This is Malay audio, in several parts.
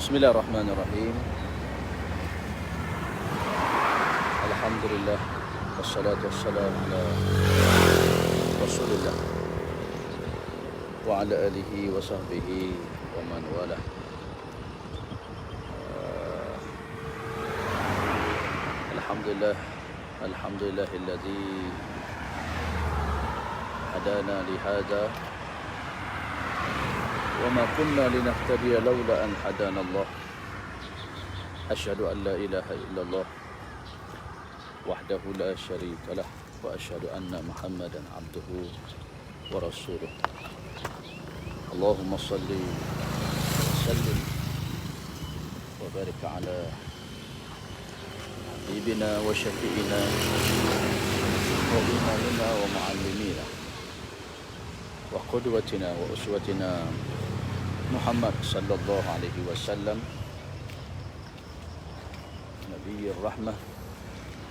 Bismillahirrahmanirrahim. Alhamdulillah. Wassalatu wassalamu ala Rasulillah wa ala alihi wa sahbihi wa man wala. Alhamdulillah. Alhamdulillahilladzi hadana li hadha wa ma kunna linahtadiya laula an hadana Allah. Asyhadu an la ilaha illallah wahdahu la syarika lah wa asyhadu anna Muhammadan abduhu wa rasuluh. Allahumma salli wa sallim wa barik ala habibina wa syafi'ina wa imamina wa muallimina wa qudwatina wa uswatina Muhammad sallallahu alaihi wasallam, Nabiyyir rahmah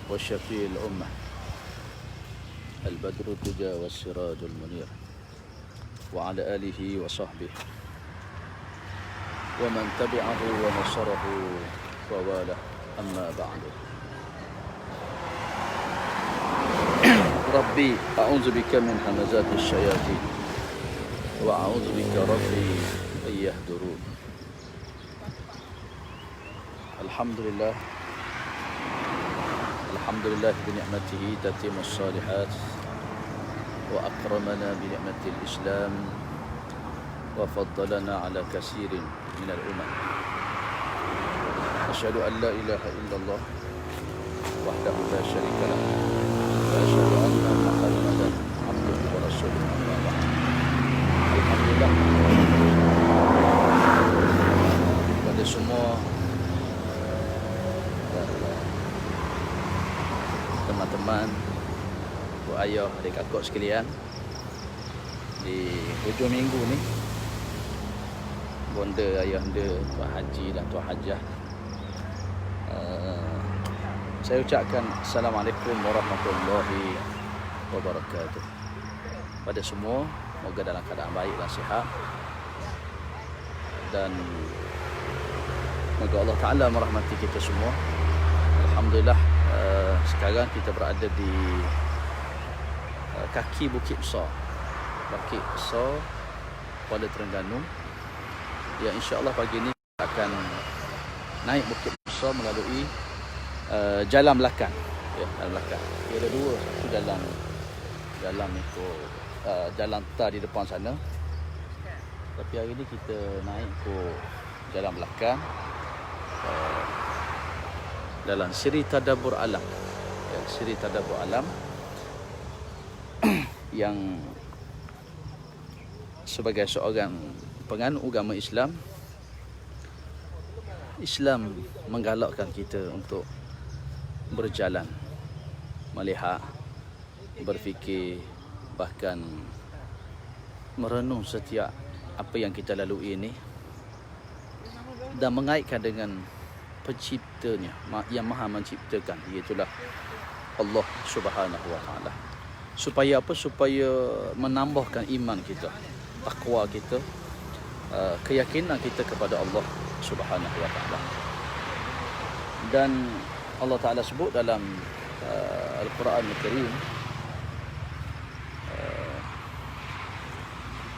wa syafi'il ummah, al-badru tuja wa sirajul munir, wa ala alihi wa sahbihi wa man tabi'ahu wa nasarahu wa wala, amma ba'du. Rabbi a'udzu bika min hamazatis syayatin wa a'udzu bika rabbi ayyahdurun. Alhamdulillah. Alhamdulillah bi ni'matihi tatimmus shalihat wa akramana bi ni'matil Islam wa faddalana ala katsirin minal umam. Asyhadu an la ilaha illallah wahdahu la syarika lah wa asyhadu anna Muhammadan abduhu wa rasuluh, amma ba'd. Alhamdulillah kepada semua teman-teman, ibu ayah, adik kakak sekalian, di hujung minggu ni bonda, ayahanda, Tuan Haji dan Tuan Hajah, saya ucapkan Assalamualaikum warahmatullahi wabarakatuh pada semua. Semoga dalam keadaan baik dan sihat, dan semoga Allah Ta'ala merahmati kita semua. Alhamdulillah, sekarang kita berada di kaki Bukit Besar, Bukit Besar Kuala Terengganu, yang insya-Allah pagi ini akan naik Bukit Besar melalui Jalan Belakang. Ya, Jalan Belakang. Dia ada dua, satu jalan ikut jalan tar di depan sana. Tapi hari ini kita naik ikut Jalan Belakang, Jalan Siri Tadabbur Alam. Ya, Siri Tadabbur Alam yang sebagai seorang penganut agama Islam, Islam menggalakkan kita untuk berjalan, melihat, berfikir, bahkan merenung setiap apa yang kita lalui ini, dan mengaitkan dengan penciptanya yang maha menciptakan, iaitulah Allah Subhanahu wa Ta'ala. Supaya apa? Supaya menambahkan iman kita, takwa kita, keyakinan kita kepada Allah Subhanahu wa Ta'ala. Dan Allah Ta'ala sebut dalam Al-Quran Al-Karim,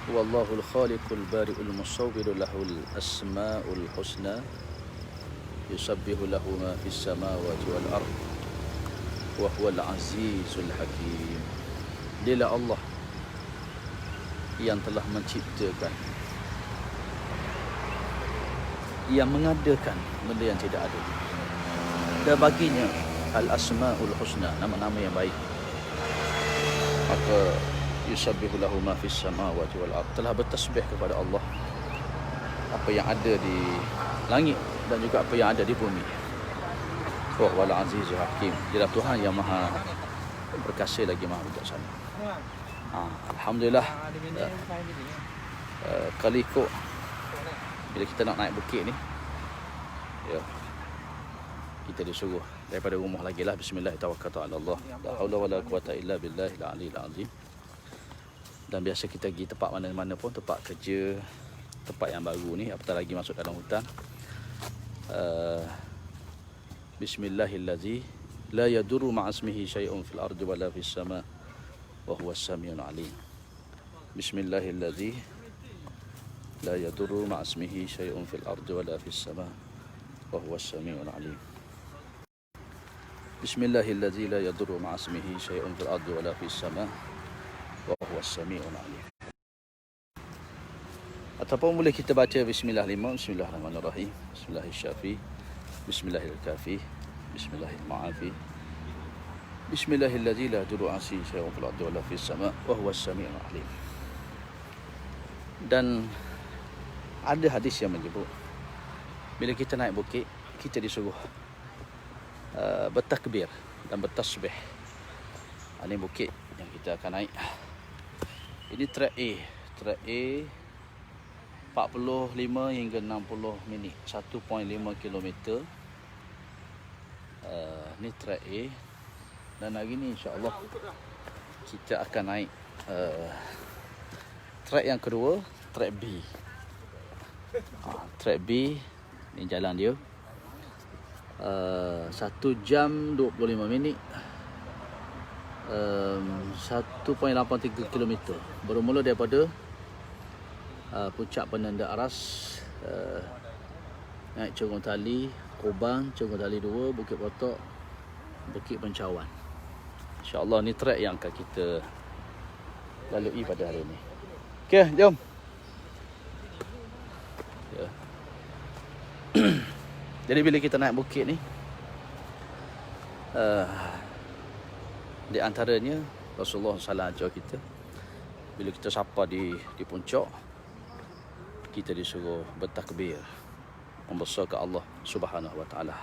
Wallahul khaliqul bari'ul musawwiru lahul asma'ul husna yusabbihu lahu ma fis samawati wal ard wa huwal azizul hakim. Dialah Allah yang telah menciptakan, yang mengadakan benda yang tidak ada, dan baginya al-asma'ul husna, nama-nama yang baik. Maka yusabbihu lahu ma fis samawati wal ard, telah bertasbih kepada Allah apa yang ada di langit dan juga apa yang ada di bumi. Wa huwal azizul hakim. Dialah Tuhan yang maha berkasih lagi maha bijaksana. Alhamdulillah, kali ikut bila kita nak naik bukit ni, ya, kita disuruh daripada rumah lagi lah, bismillahirrahmanirrahim, la haula wala quwata illa billahil aliyil azim. Dan biasa kita pergi tempat mana-mana pun, tempat kerja, tempat yang baru ni, apatah lagi masuk dalam hutan, Bismillahilladzi la yadurru ma'asmihi syai'un fil ardi wala fis sama' wa huwas samiul alim. Bismillahilladzi la yadurru ma'asmihi syai'un fil ardi wala fis sama' wa huwas samiul alim. Bismillahilladzi la yadurru ma'asmihi syai'un fil ardi wala fis sama' wa huwas samiul alim. Ataupun boleh kita baca Bismillahirrahmanirrahim, Bismillahirrahmanirrahim, Bismillahirrahmanirrahim, Bismillahirrahmanirrahim, Bismillahirrahmanirrahim, Bismillahilladzi la yadurru ma'asmihi syai'un fil ardi wala fis sama' wa huwas samiul alim. Dan ada hadis yang menyebut bila kita naik bukit, kita disuruh bertakbir dan bertasbih. Ini bukit yang kita akan naik. Ini trek A. Trek A 45 hingga 60 minit, 1.5 km. Ni trek A. Dan hari ni insya-Allah kita akan naik trek yang kedua, trek B. Trek B ni jalan dia 1 jam 25 minit, 1.83 km. Bermula daripada puncak Penanda Aras, naik Corong Tali, Kubang, Corong Tali 2, Bukit Potok, Bukit Pencawan. InsyaAllah ni trek yang akan kita lalui pada hari ini. Okey, jom. Ya. Jadi bila kita naik bukit ni, di antaranya Rasulullah SAW ajar kita, bila kita sampai di puncak, kita disuruh bertakbir, membesarkan Allah Subhanahu Wa Taala.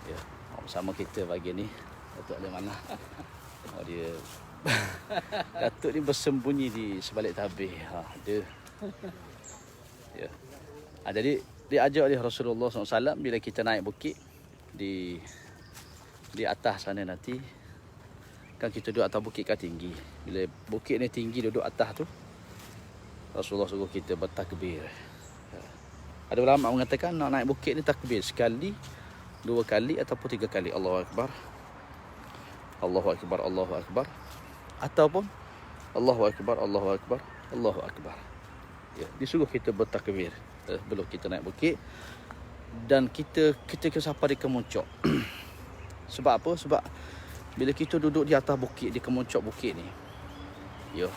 Ya, bersama kita pagi ni Datuk Ali Manah. Oh, dia Datuk ni bersembunyi di sebalik tabir. Dia. Ya. Jadi diajar oleh Rasulullah SAW bila kita naik bukit di atas sana nanti, kan kita duduk atas bukit kan tinggi. Bila bukit ni tinggi, duduk atas tu, Rasulullah suruh kita bertakbir. Ada ulama mengatakan nak naik bukit ni takbir sekali, 2 kali ataupun 3 kali. Allahu Akbar, Allahu Akbar, Allahu Akbar, ataupun Allahu Akbar, Allahu Akbar, Allahu Akbar. Ya, disuruh kita bertakbir belum kita naik bukit. Dan kita sampai di kemuncak. Sebab apa? Sebab bila kita duduk di atas bukit, di kemuncak bukit ni, ya,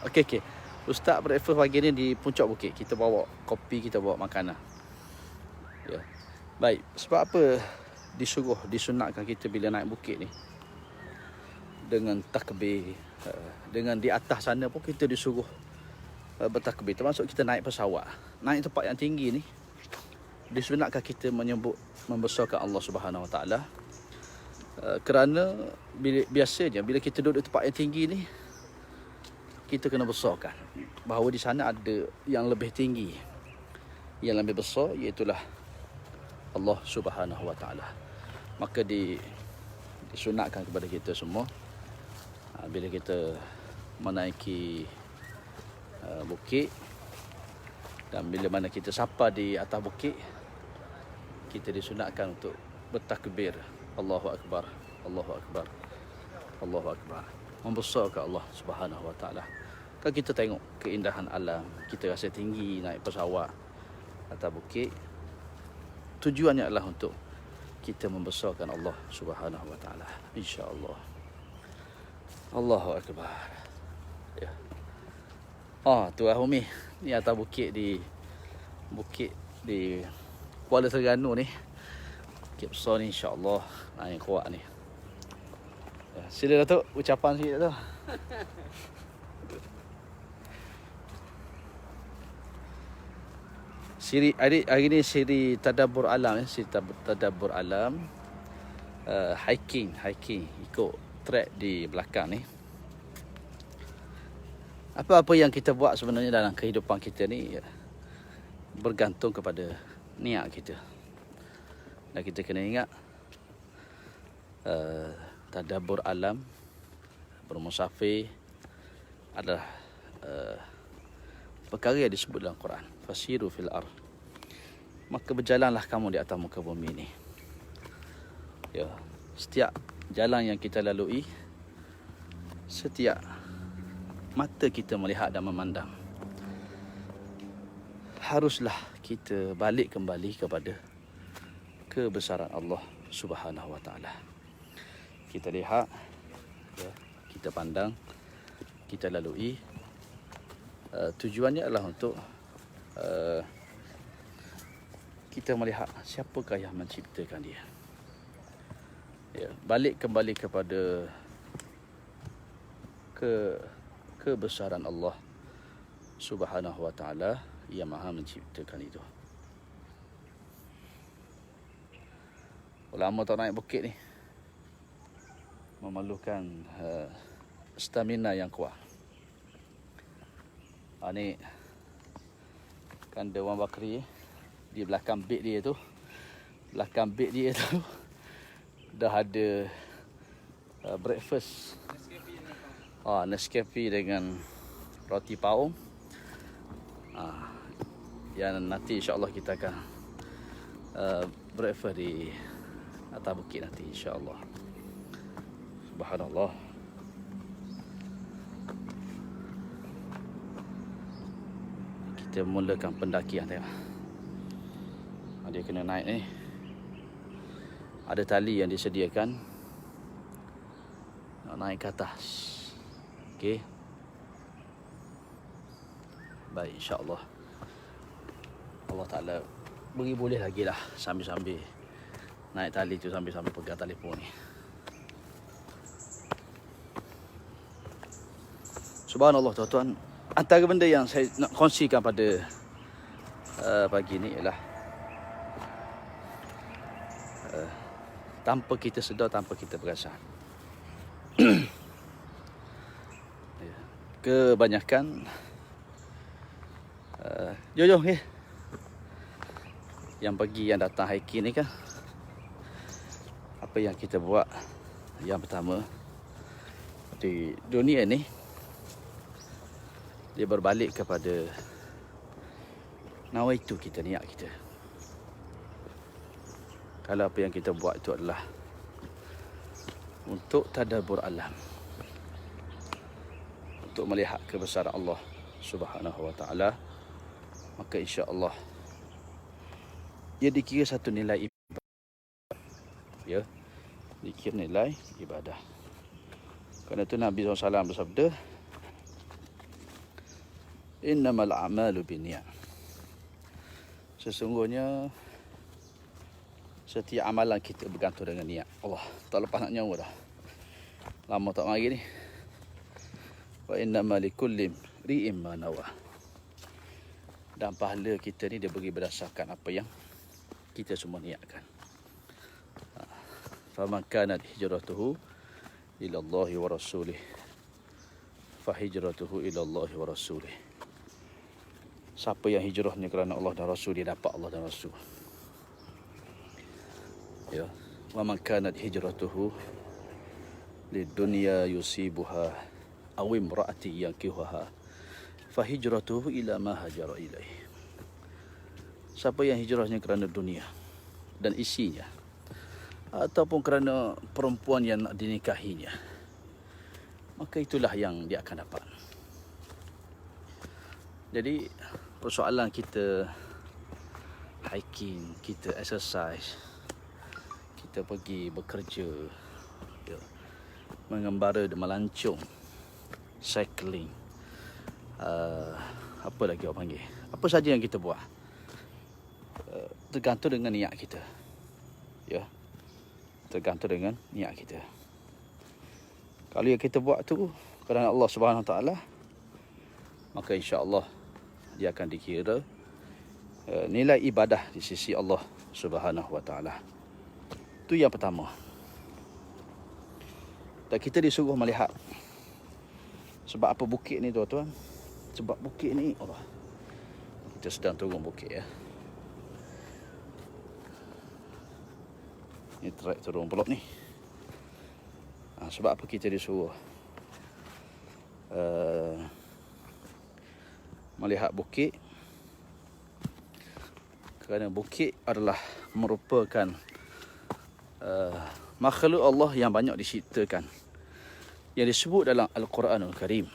okey. Ustaz breakfast pagi ni di puncak bukit. Kita bawa kopi, kita bawa makanan. Ya. Baik, sebab apa disunatkan kita bila naik bukit ni dengan takbir, dengan di atas sana pun kita disuruh bertakbir. Termasuk kita naik pesawat, naik tempat yang tinggi ni, disunatkan kita menyebut, membesarkan Allah Subhanahu Wa Taala. Kerana biasanya bila kita duduk di tempat yang tinggi ni, kita kena besarkan bahawa di sana ada yang lebih tinggi, yang lebih besar, iaitulah Allah Subhanahu Wa Taala. Maka disunatkan kepada kita semua, bila kita menaiki bukit, dan bila mana kita sampai di atas bukit, kita disunatkan untuk bertakbir, Allahu Akbar, Allahu Akbar, Allahu Akbar, membesarkan Allah Subhanahu Wa Taala. Kan kita tengok keindahan alam, kita rasa tinggi naik pesawat atas bukit, tujuannya adalah untuk kita membesarkan Allah Subhanahu Wa Taala, insya-Allah. Allahu Akbar. Ya. Tu Umi, ni atas bukit di Kuala Terengganu ni. Bukit besar ni, insya-Allah naik kuat ni. Ya, sila Datuk, ucapan sikit Datuk. Hari ni siri tadabbur alam, siri tadabbur alam, hiking ikut trek di belakang ni. Apa-apa yang kita buat sebenarnya dalam kehidupan kita ni bergantung kepada niat kita. Dan kita kena ingat tadabbur alam, bermusafir adalah perkara yang disebut dalam Quran. fasiru fil ard. Maka berjalanlah kamu di atas muka bumi ini. Ya, setiap jalan yang kita lalui, setiap mata kita melihat dan memandang, haruslah kita balik kembali kepada kebesaran Allah Subhanahu wa taala. Kita lihat, ya, kita pandang, kita lalui, tujuannya adalah untuk kita melihat siapakah yang menciptakan dia. Ya, balik kembali kepada kebesaran Allah Subhanahu wa taala yang Maha menciptakan itu. Lama tak naik bukit ni, memerlukan stamina yang kuat. Ni kanda Wan Bakri di belakang beg dia tu, dah ada breakfast. Nescafe dengan roti paum. Yang nanti insya-Allah kita akan breakfast di atas bukit nanti insya-Allah. Subhanallah. Kita mulakan pendakian, tengok. Dia kena naik ni. Ada tali yang disediakan nak naik ke atas. Okey. Baik, insya-Allah. Allah Taala beri boleh lagi lah sambil-sambil naik tali tu, sambil-sambil pegang telefon ni. Subhanallah tuan-tuan, antara benda yang saya nak kongsikan pada pagi ni ialah tanpa kita sedar, tanpa kita perasan, kebanyakan jom okay, yang pergi, yang datang hiking ni kan, apa yang kita buat? Yang pertama, di dunia ni dia berbalik kepada nawaitu kita, niat kita. Kalau apa yang kita buat itu adalah untuk tadabbur alam, untuk melihat kebesaran Allah Subhanahu wa taala, maka insya-Allah ia dikira satu nilai ibadah. Ya, dikira nilai ibadah. Kerana itu Nabi SAW bersabda, innamal a'malu binniyat. Sesungguhnya setiap amalan kita bergantung dengan niat. Allah, tak lepas nak nyawa dah. Lama tak mari ni. Wa innamal likulli imri'in ma nawa. Dan pahala kita ni dia bagi berdasarkan apa yang kita semua niatkan. Faman kanat hijratuhu ila Allah wa rasulih, fa hijratuhu ila Allah wa rasulih. Siapa yang hijrahnya kerana Allah dan Rasul, dia dapat Allah dan Rasul. Ya, wa man kanat hijratuhu lidunya yusibuha aw imraati yankihuha fa hijratuhu ila ma hajara ilaih. Siapa yang hijrahnya kerana dunia dan isinya, ataupun kerana perempuan yang nak dinikahinya, maka itulah yang dia akan dapat. Jadi persoalan kita hiking, kita exercise, kita pergi bekerja, ya, mengembara, melancong, cycling, apa lagi orang panggil, apa saja yang kita buat, tergantung dengan niat kita. Ya, tergantung dengan niat kita. Kalau yang kita buat tu kerana Allah Subhanahu Wa Taala, maka insya-Allah dia akan dikira nilai ibadah di sisi Allah Subhanahu Wa Taala. Itu yang pertama. Dan kita disuruh melihat. Sebab apa bukit ni tuan-tuan? Sebab bukit ni, Allah, kita sedang turun bukit, ya. Ni track turun pulak ni. Sebab apa kita disuruh melihat bukit? Kerana bukit adalah merupakan makhluk Allah yang banyak diciptakan, yang disebut dalam Al-Quranul Karim.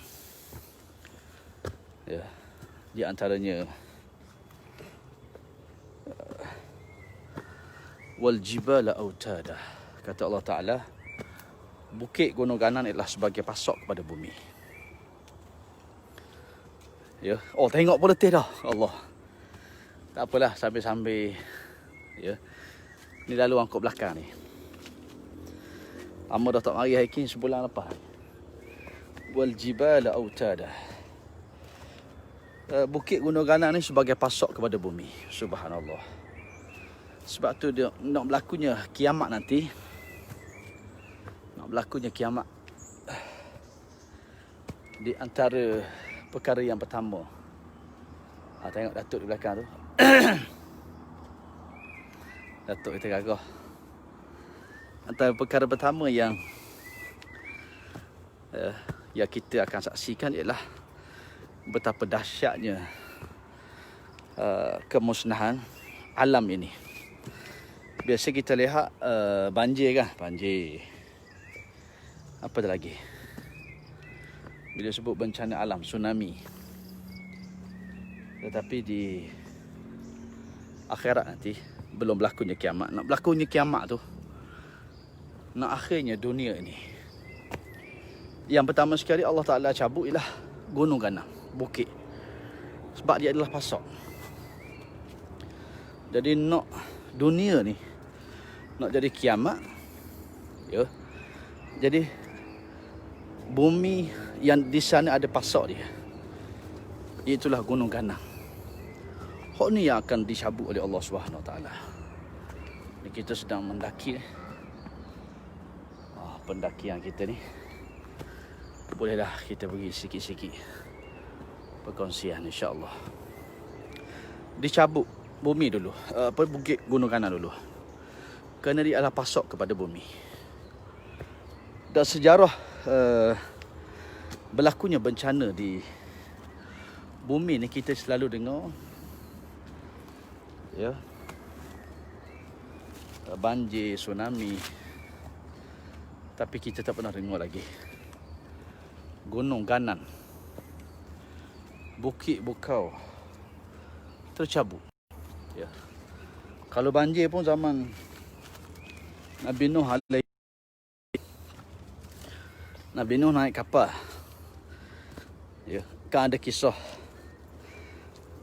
Ya, di antaranya wal jibala autada. Kata Allah Ta'ala, bukit gunung ganan adalah sebagai pasok kepada bumi. Ya, oh tengok pun letih dah. Allah. Tak apalah, sambil-sambil ya. Ni lalu angkut belakang ni. Lama dah tak mari hiking, sebulan lepas. Wal jibala autada. Bukit gunung ganan ni sebagai pasok kepada bumi. Subhanallah. Sebab tu dia nak berlakunya kiamat nanti. Nak berlakunya kiamat. Di antara perkara yang pertama. Tengok Datuk di belakang tu. Datuk kita gagah. Antara perkara pertama yang kita akan saksikan ialah betapa dahsyatnya kemusnahan alam ini. Biasa kita lihat banjir kan, banjir. Apa lagi? Bila sebut bencana alam, tsunami. Tetapi di akhirat nanti belum berlakunya kiamat. Nak berlakunya kiamat tu, nak akhirnya dunia ini, yang pertama sekali Allah Ta'ala cabut ialah gunung ganam, bukit. Sebab dia adalah pasok. Jadi nak dunia ni, nak jadi kiamat, ya. Jadi bumi yang di sana ada pasok dia, itulah gunung ganam. Hak ni yang akan dicabut oleh Allah Subhanahu Wa Taala. Ni kita sedang mendaki ni. Pendakian kita ni, bolehlah kita bagi sikit-sikit perkongsian, insya-Allah. Dicabut bumi dulu, bukit gunung ganam dulu. Kerana dia adalah pasok kepada bumi. Dan sejarah berlakunya bencana di bumi ni kita selalu dengar, ya, banjir, tsunami. Tapi kita tak pernah dengar lagi gunung ganan, bukit bukau tercabut. Ya. Kalau banjir pun zaman Nabi Nuh naik kapal. Ya, kan ada kisah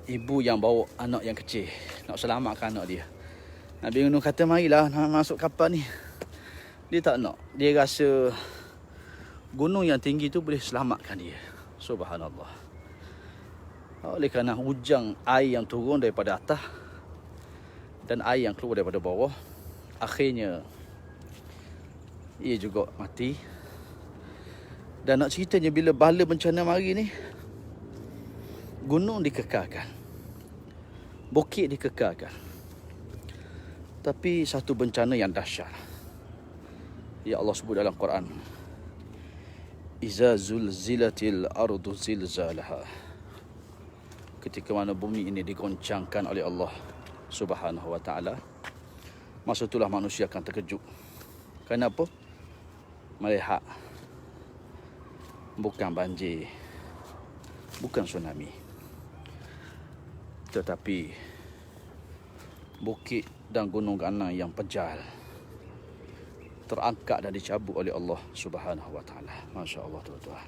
ibu yang bawa anak yang kecil nak selamatkan anak dia. Nabi Nuh kata, marilah nak masuk kapal ni. Dia tak nak. Dia rasa gunung yang tinggi tu boleh selamatkan dia. Subhanallah. Oleh kerana hujan air yang turun daripada atas dan air yang keluar daripada bawah, akhirnya ia juga mati. Dan nak ceritanya, bila bala bencana mari ni, gunung dikekalkan, bukit dikekalkan. Tapi satu bencana yang dahsyat, ya Allah sebut dalam Quran, iza zulzilatil ardu zilzalaha. Ketika mana bumi ini digoncangkan oleh Allah Subhanahu Wa Taala, masa itulah manusia akan terkejut. Kenapa? Melihat bukan banjir, bukan tsunami, tetapi bukit dan gunung ganam yang pejal terangkat dan dicabut oleh Allah Subhanahu Wa Taala. Masya-Allah tuan-tuan.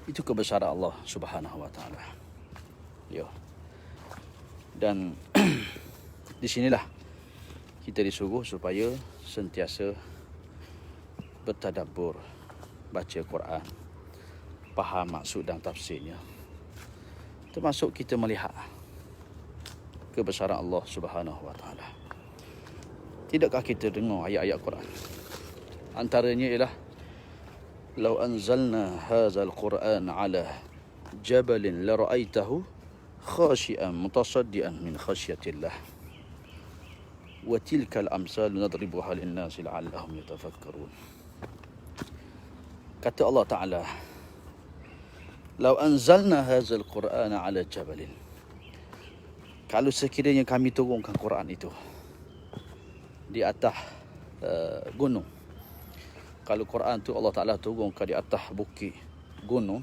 Itu kebesaran Allah Subhanahu Wa Taala. Ya. Dan di sinilah kita disuruh supaya sentiasa bertadabbur, baca Quran, faham maksud dan tafsirnya. Termasuk kita melihat kebesaran Allah Subhanahu Wa Taala. Tidakkah kita dengar ayat-ayat Quran? Antaranya ialah, "Lau anzalna hadzal Qur'an 'ala jabalin la ra'aitahu khashi'an mutasaddian min khasyatillah. Wa tilkal amsal nadribuha lin-nasi la'allahum yatafakkarun." Kata Allah Ta'ala, "Lau anzalna hadzal Qur'an 'ala jabalin." kalau sekiranya kami turunkan Quran itu di atas gunung, kalau Quran tu Allah Ta'ala turunkan di atas bukit gunung,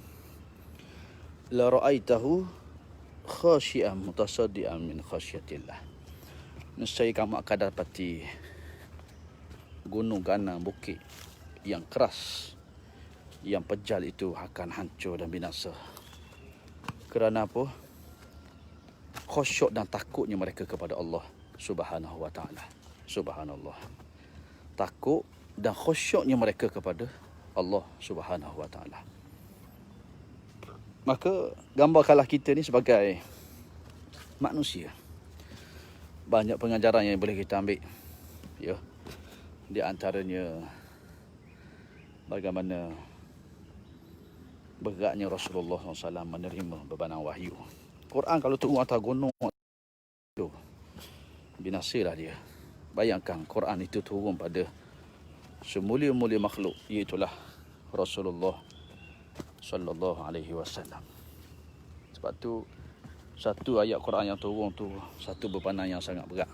la ra'aitahu khashi'an mutasaddian min khasyatillah, nescaya kamu akan dapati gunung ganang bukit yang keras, yang pejal itu akan hancur dan binasa. Kerana apa? Khusyuk dan takutnya mereka kepada Allah Subhanahu wa Ta'ala. Subhanallah. Takut dan khusyuknya mereka kepada Allah Subhanahu wa Ta'ala. Maka gambarkanlah kita ni sebagai manusia. Banyak pengajaran yang boleh kita ambil. Ya. Di antaranya bagaimana beratnya Rasulullah SAW menerima bebanan wahyu. Quran kalau turun atas gunung tu, binasalah dia. Bayangkan Quran itu turun pada semulia-mulia makhluk, iaitulah Rasulullah sallallahu alaihi wasallam. Sebab tu satu ayat Quran yang turun tu satu bebanan yang sangat berat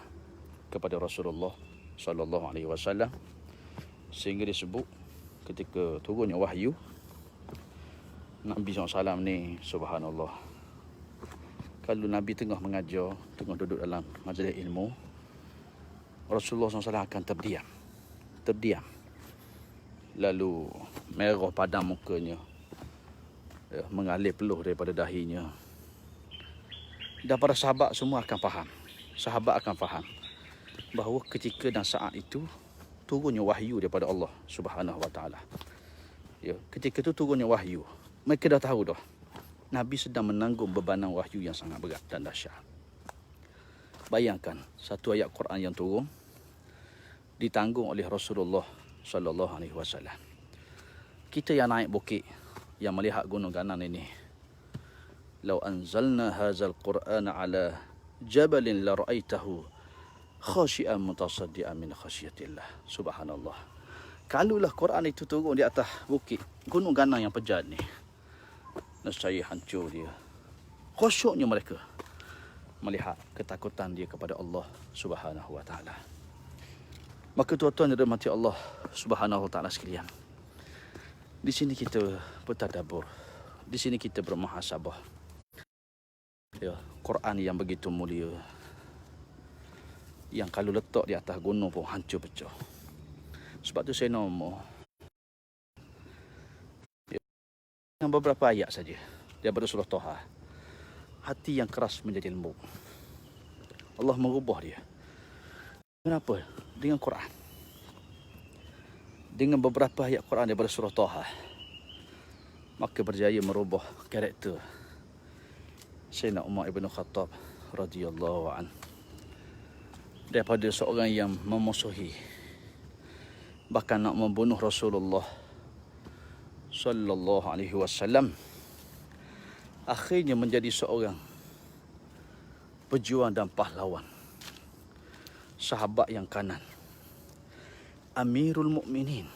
kepada Rasulullah sallallahu alaihi wasallam, sehingga disebut ketika turunnya wahyu, Nabi SAW ni subhanallah, kalau Nabi tengah mengajar, tengah duduk dalam majlis ilmu, Rasulullah SAW akan terdiam. Lalu merah padam mukanya, mengalir peluh daripada dahinya. Dan para sahabat semua akan faham. Sahabat akan faham bahawa ketika dan saat itu turunnya wahyu daripada Allah Subhanahu wa Ta'ala. Ya, ketika itu turunnya wahyu. Mereka dah tahu dah, Nabi sedang menanggung bebanan wahyu yang sangat berat dan dahsyat. Bayangkan satu ayat Quran yang turun ditanggung oleh Rasulullah sallallahu alaihi wasallam. Kita yang naik bukit, yang melihat gunung kanan ini, law anzalna hadzal Qur'ana ala jabalin la ra'aitahu khashi'an mutasaddian min khasyatillah. Subhanallah. Kalaulah Quran itu turun di atas bukit gunung ganang yang pejat ni, nescaya hancur dia. Khusyuknya mereka melihat ketakutan dia kepada Allah Subhanahu wa Ta'ala. Maka tuan-tuan dan dirahmati Allah Subhanahu wa Ta'ala sekalian, di sini kita bertadabbur, di sini kita bermuhasabah. Ya, Quran yang begitu mulia, yang kalau letak di atas gunung pun hancur pecah. Sebab tu saya nombor dengan beberapa ayat saja daripada surah Taha, hati yang keras menjadi lembut. Allah merubah dia. Kenapa? Dengan Quran. Dengan beberapa ayat Quran daripada surah Taha, maka berjaya merubah karakter Sayyidina Umar ibn Khattab radhiyallahu an, daripada seorang yang memusuhi, bahkan nak membunuh Rasulullah sallallahu alaihi wasallam, akhirnya menjadi seorang pejuang dan pahlawan, sahabat yang kanan, Amirul Mukminin,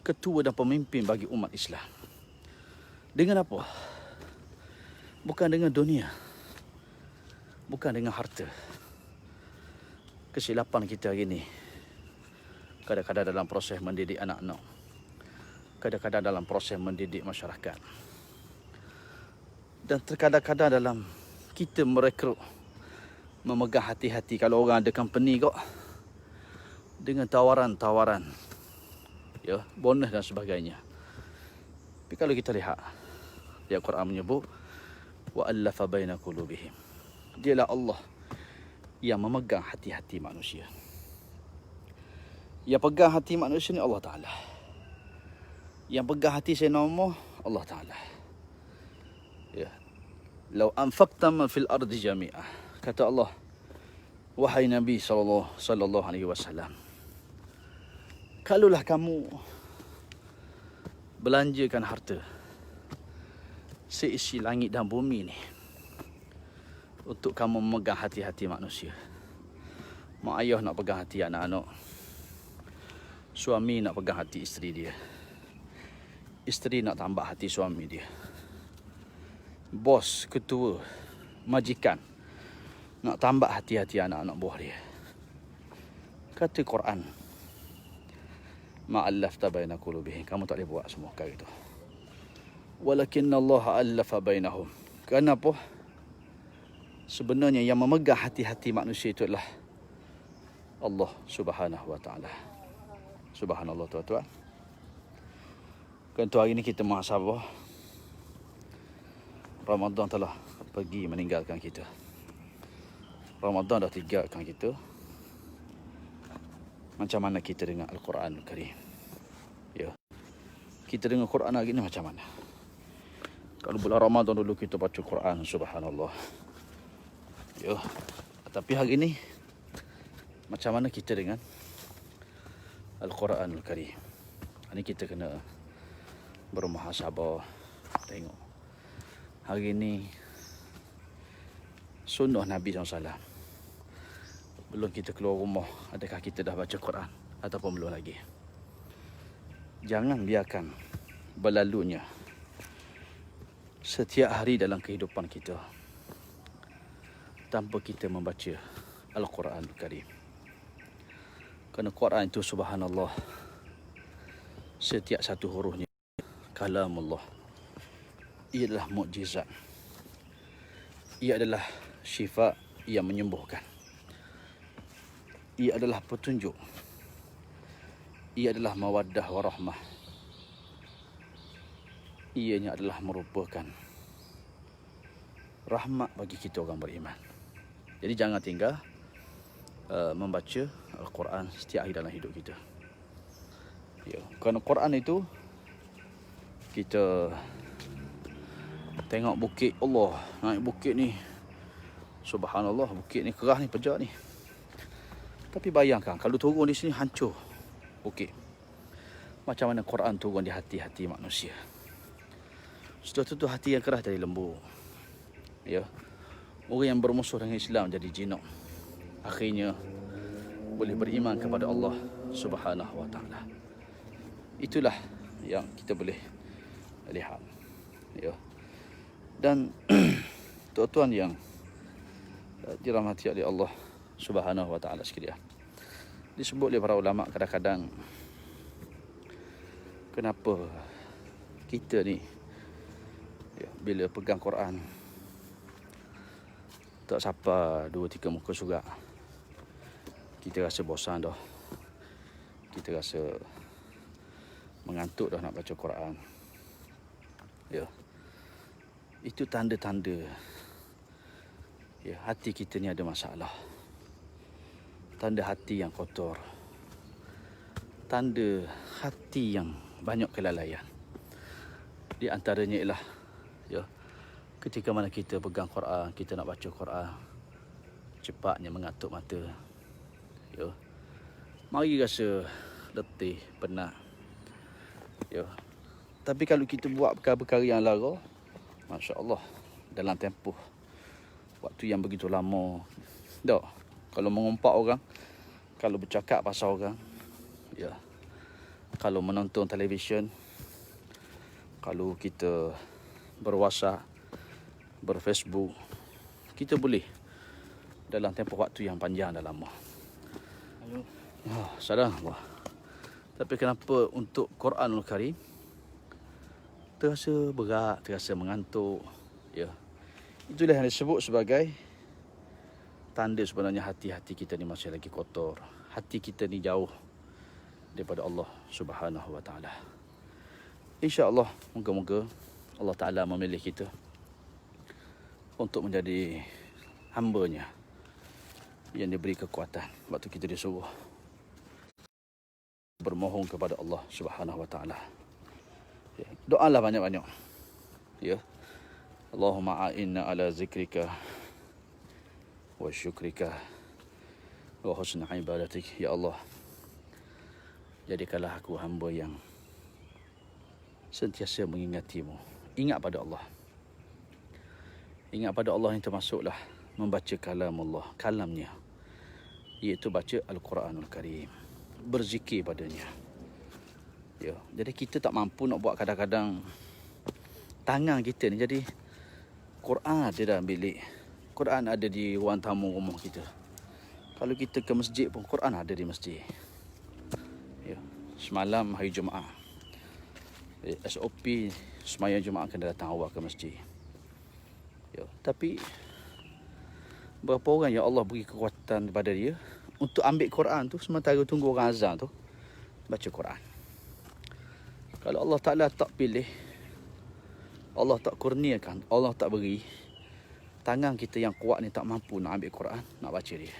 ketua dan pemimpin bagi umat Islam. Dengan apa? Bukan dengan dunia, bukan dengan harta. Kesilapan kita hari ini, kadang-kadang dalam proses mendidik anak-anak, kadang-kadang dalam proses mendidik masyarakat, dan terkadang-kadang dalam kita merekrut, memegang hati-hati. Kalau orang ada company kok, dengan tawaran-tawaran, ya, bonus dan sebagainya. Tapi kalau kita lihat, di Al-Quran menyebut wa allafa baina qulubihim, dialah Allah yang memegang hati-hati manusia. Yang pegang hati manusia ni Allah Ta'ala. Yang pegang hati saya nama Allah Ta'ala. Ya. Lau anfaqta ma fil ardi jami'ah, kata Allah, wahai Nabi sallallahu alaihi wasallam, kalaulah kamu belanjakan harta seisi langit dan bumi ni untuk kamu memegang hati-hati manusia. Mak ayah nak pegang hati anak-anak, suami nak pegang hati isteri dia, isteri nak tambah hati suami dia, bos, ketua, majikan nak tambah hati-hati anak-anak buah dia. Kata Quran, ma'allafta baina qulubihim, kamu tak boleh buat semua perkara itu. Walakinna Allah allafa bainahum. Kenapa? Sebenarnya yang memegang hati-hati manusia itu adalah Allah Subhanahu wa taala. Subhanallah tuan-tuan. Kan tu hari ni kita muhasabah. Ramadan telah pergi meninggalkan kita. Ramadan dah tinggalkan kita. Macam mana kita dengar Al-Quran Karim? Ya. Kita dengar Quran hari ni macam mana? Kalau bulan Ramadan dulu kita baca Quran, subhanallah. Ya. Tapi hari ini macam mana kita dengan Al-Quran Karim? Ini kita kena bermuhasabah, tengok. Hari ini sunnah Nabi SAW. Belum kita keluar rumah, adakah kita dah baca Quran ataupun belum lagi? Jangan biarkan berlalunya setiap hari dalam kehidupan kita tanpa kita membaca Al-Quran Karim. Kerana Quran itu subhanallah, setiap satu hurufnya kalamullah. Ia adalah mukjizat. Ia adalah syifa yang menyembuhkan. Ia adalah petunjuk. Ia adalah mawaddah warahmah. Ianya adalah merupakan rahmat bagi kita orang beriman. Jadi jangan tinggal membaca Al-Quran setiap hari dalam hidup kita. Ya, kerana Quran itu kita tengok bukit Allah, naik bukit ni, subhanallah, bukit ni kerah ni, pejak ni. Tapi bayangkan kalau turun di sini hancur bukit. Macam mana Quran turun di hati-hati manusia. Sudah tentu hati yang keras jadi lembut. Ya. Orang yang bermusuh dengan Islam jadi jinak. Akhirnya boleh beriman kepada Allah Subhanahu wa taala. Itulah yang kita boleh lihat. Ya. Dan tuan-tuan yang dirahmati oleh Allah Subhanahu wa taala sekalian. Disebut oleh para ulama kadang-kadang kenapa kita ni bila pegang Quran tak sampai 2-3 muka surat kita rasa bosan dah, kita rasa mengantuk dah nak baca Quran. Ya, itu tanda-tanda ya hati kita ni ada masalah, tanda hati yang kotor, tanda hati yang banyak kelalaian. Di antaranya ialah ya, ketika mana kita pegang Quran, kita nak baca Quran, cepatnya mengatuk mata. Ya. Mari rasa letih, penat. Ya. Tapi kalau kita buat perkara-perkara yang lara, masya-Allah, dalam tempoh waktu yang begitu lama, tak. Kalau mengumpat orang, kalau bercakap pasal orang, ya. Kalau menonton televisyen, kalau kita berWhatsApp, berFacebook, kita boleh dalam tempoh waktu yang panjang dan lama. Sadar Allah. Tapi kenapa untuk Quranul Karim terasa berat, terasa mengantuk, ya. Itulah yang disebut sebagai tanda sebenarnya hati-hati kita ni masih lagi kotor. Hati kita ni jauh daripada Allah Subhanahu wa taala. Insya-Allah, moga-moga Allah Taala memilih kita untuk menjadi hamba-Nya yang diberi kekuatan waktu kita disuruh bermohon kepada Allah Subhanahu wa taala. Ya, doalah banyak-banyak. Ya. Allahumma a'inna ala zikrika wa syukrika wa husna ibadatik. Ya Allah, jadikanlah aku hamba yang sentiasa mengingatimu. Ingat pada Allah. Ingat pada Allah yang termasuklah membaca kalam Allah, kalamnya, iaitu baca Al-Quranul Karim, berzikir padanya. Ya, jadi kita tak mampu nak buat kadang-kadang tangan kita ni jadi Quran ada dalam bilik, Quran ada di ruang tamu rumah kita. Kalau kita ke masjid pun, Quran ada di masjid. Ya. Semalam hari Jumaat, SOP sembahyang Jumaat kena datang awal ke masjid. Ya. Tapi berapa orang yang Allah beri kekuatan kepada dia untuk ambil Quran tu, sementara tunggu orang azan tu baca Quran. Kalau Allah Ta'ala tak pilih, Allah tak kurniakan, Allah tak beri, tangan kita yang kuat ni tak mampu nak ambil Quran, nak baca dia.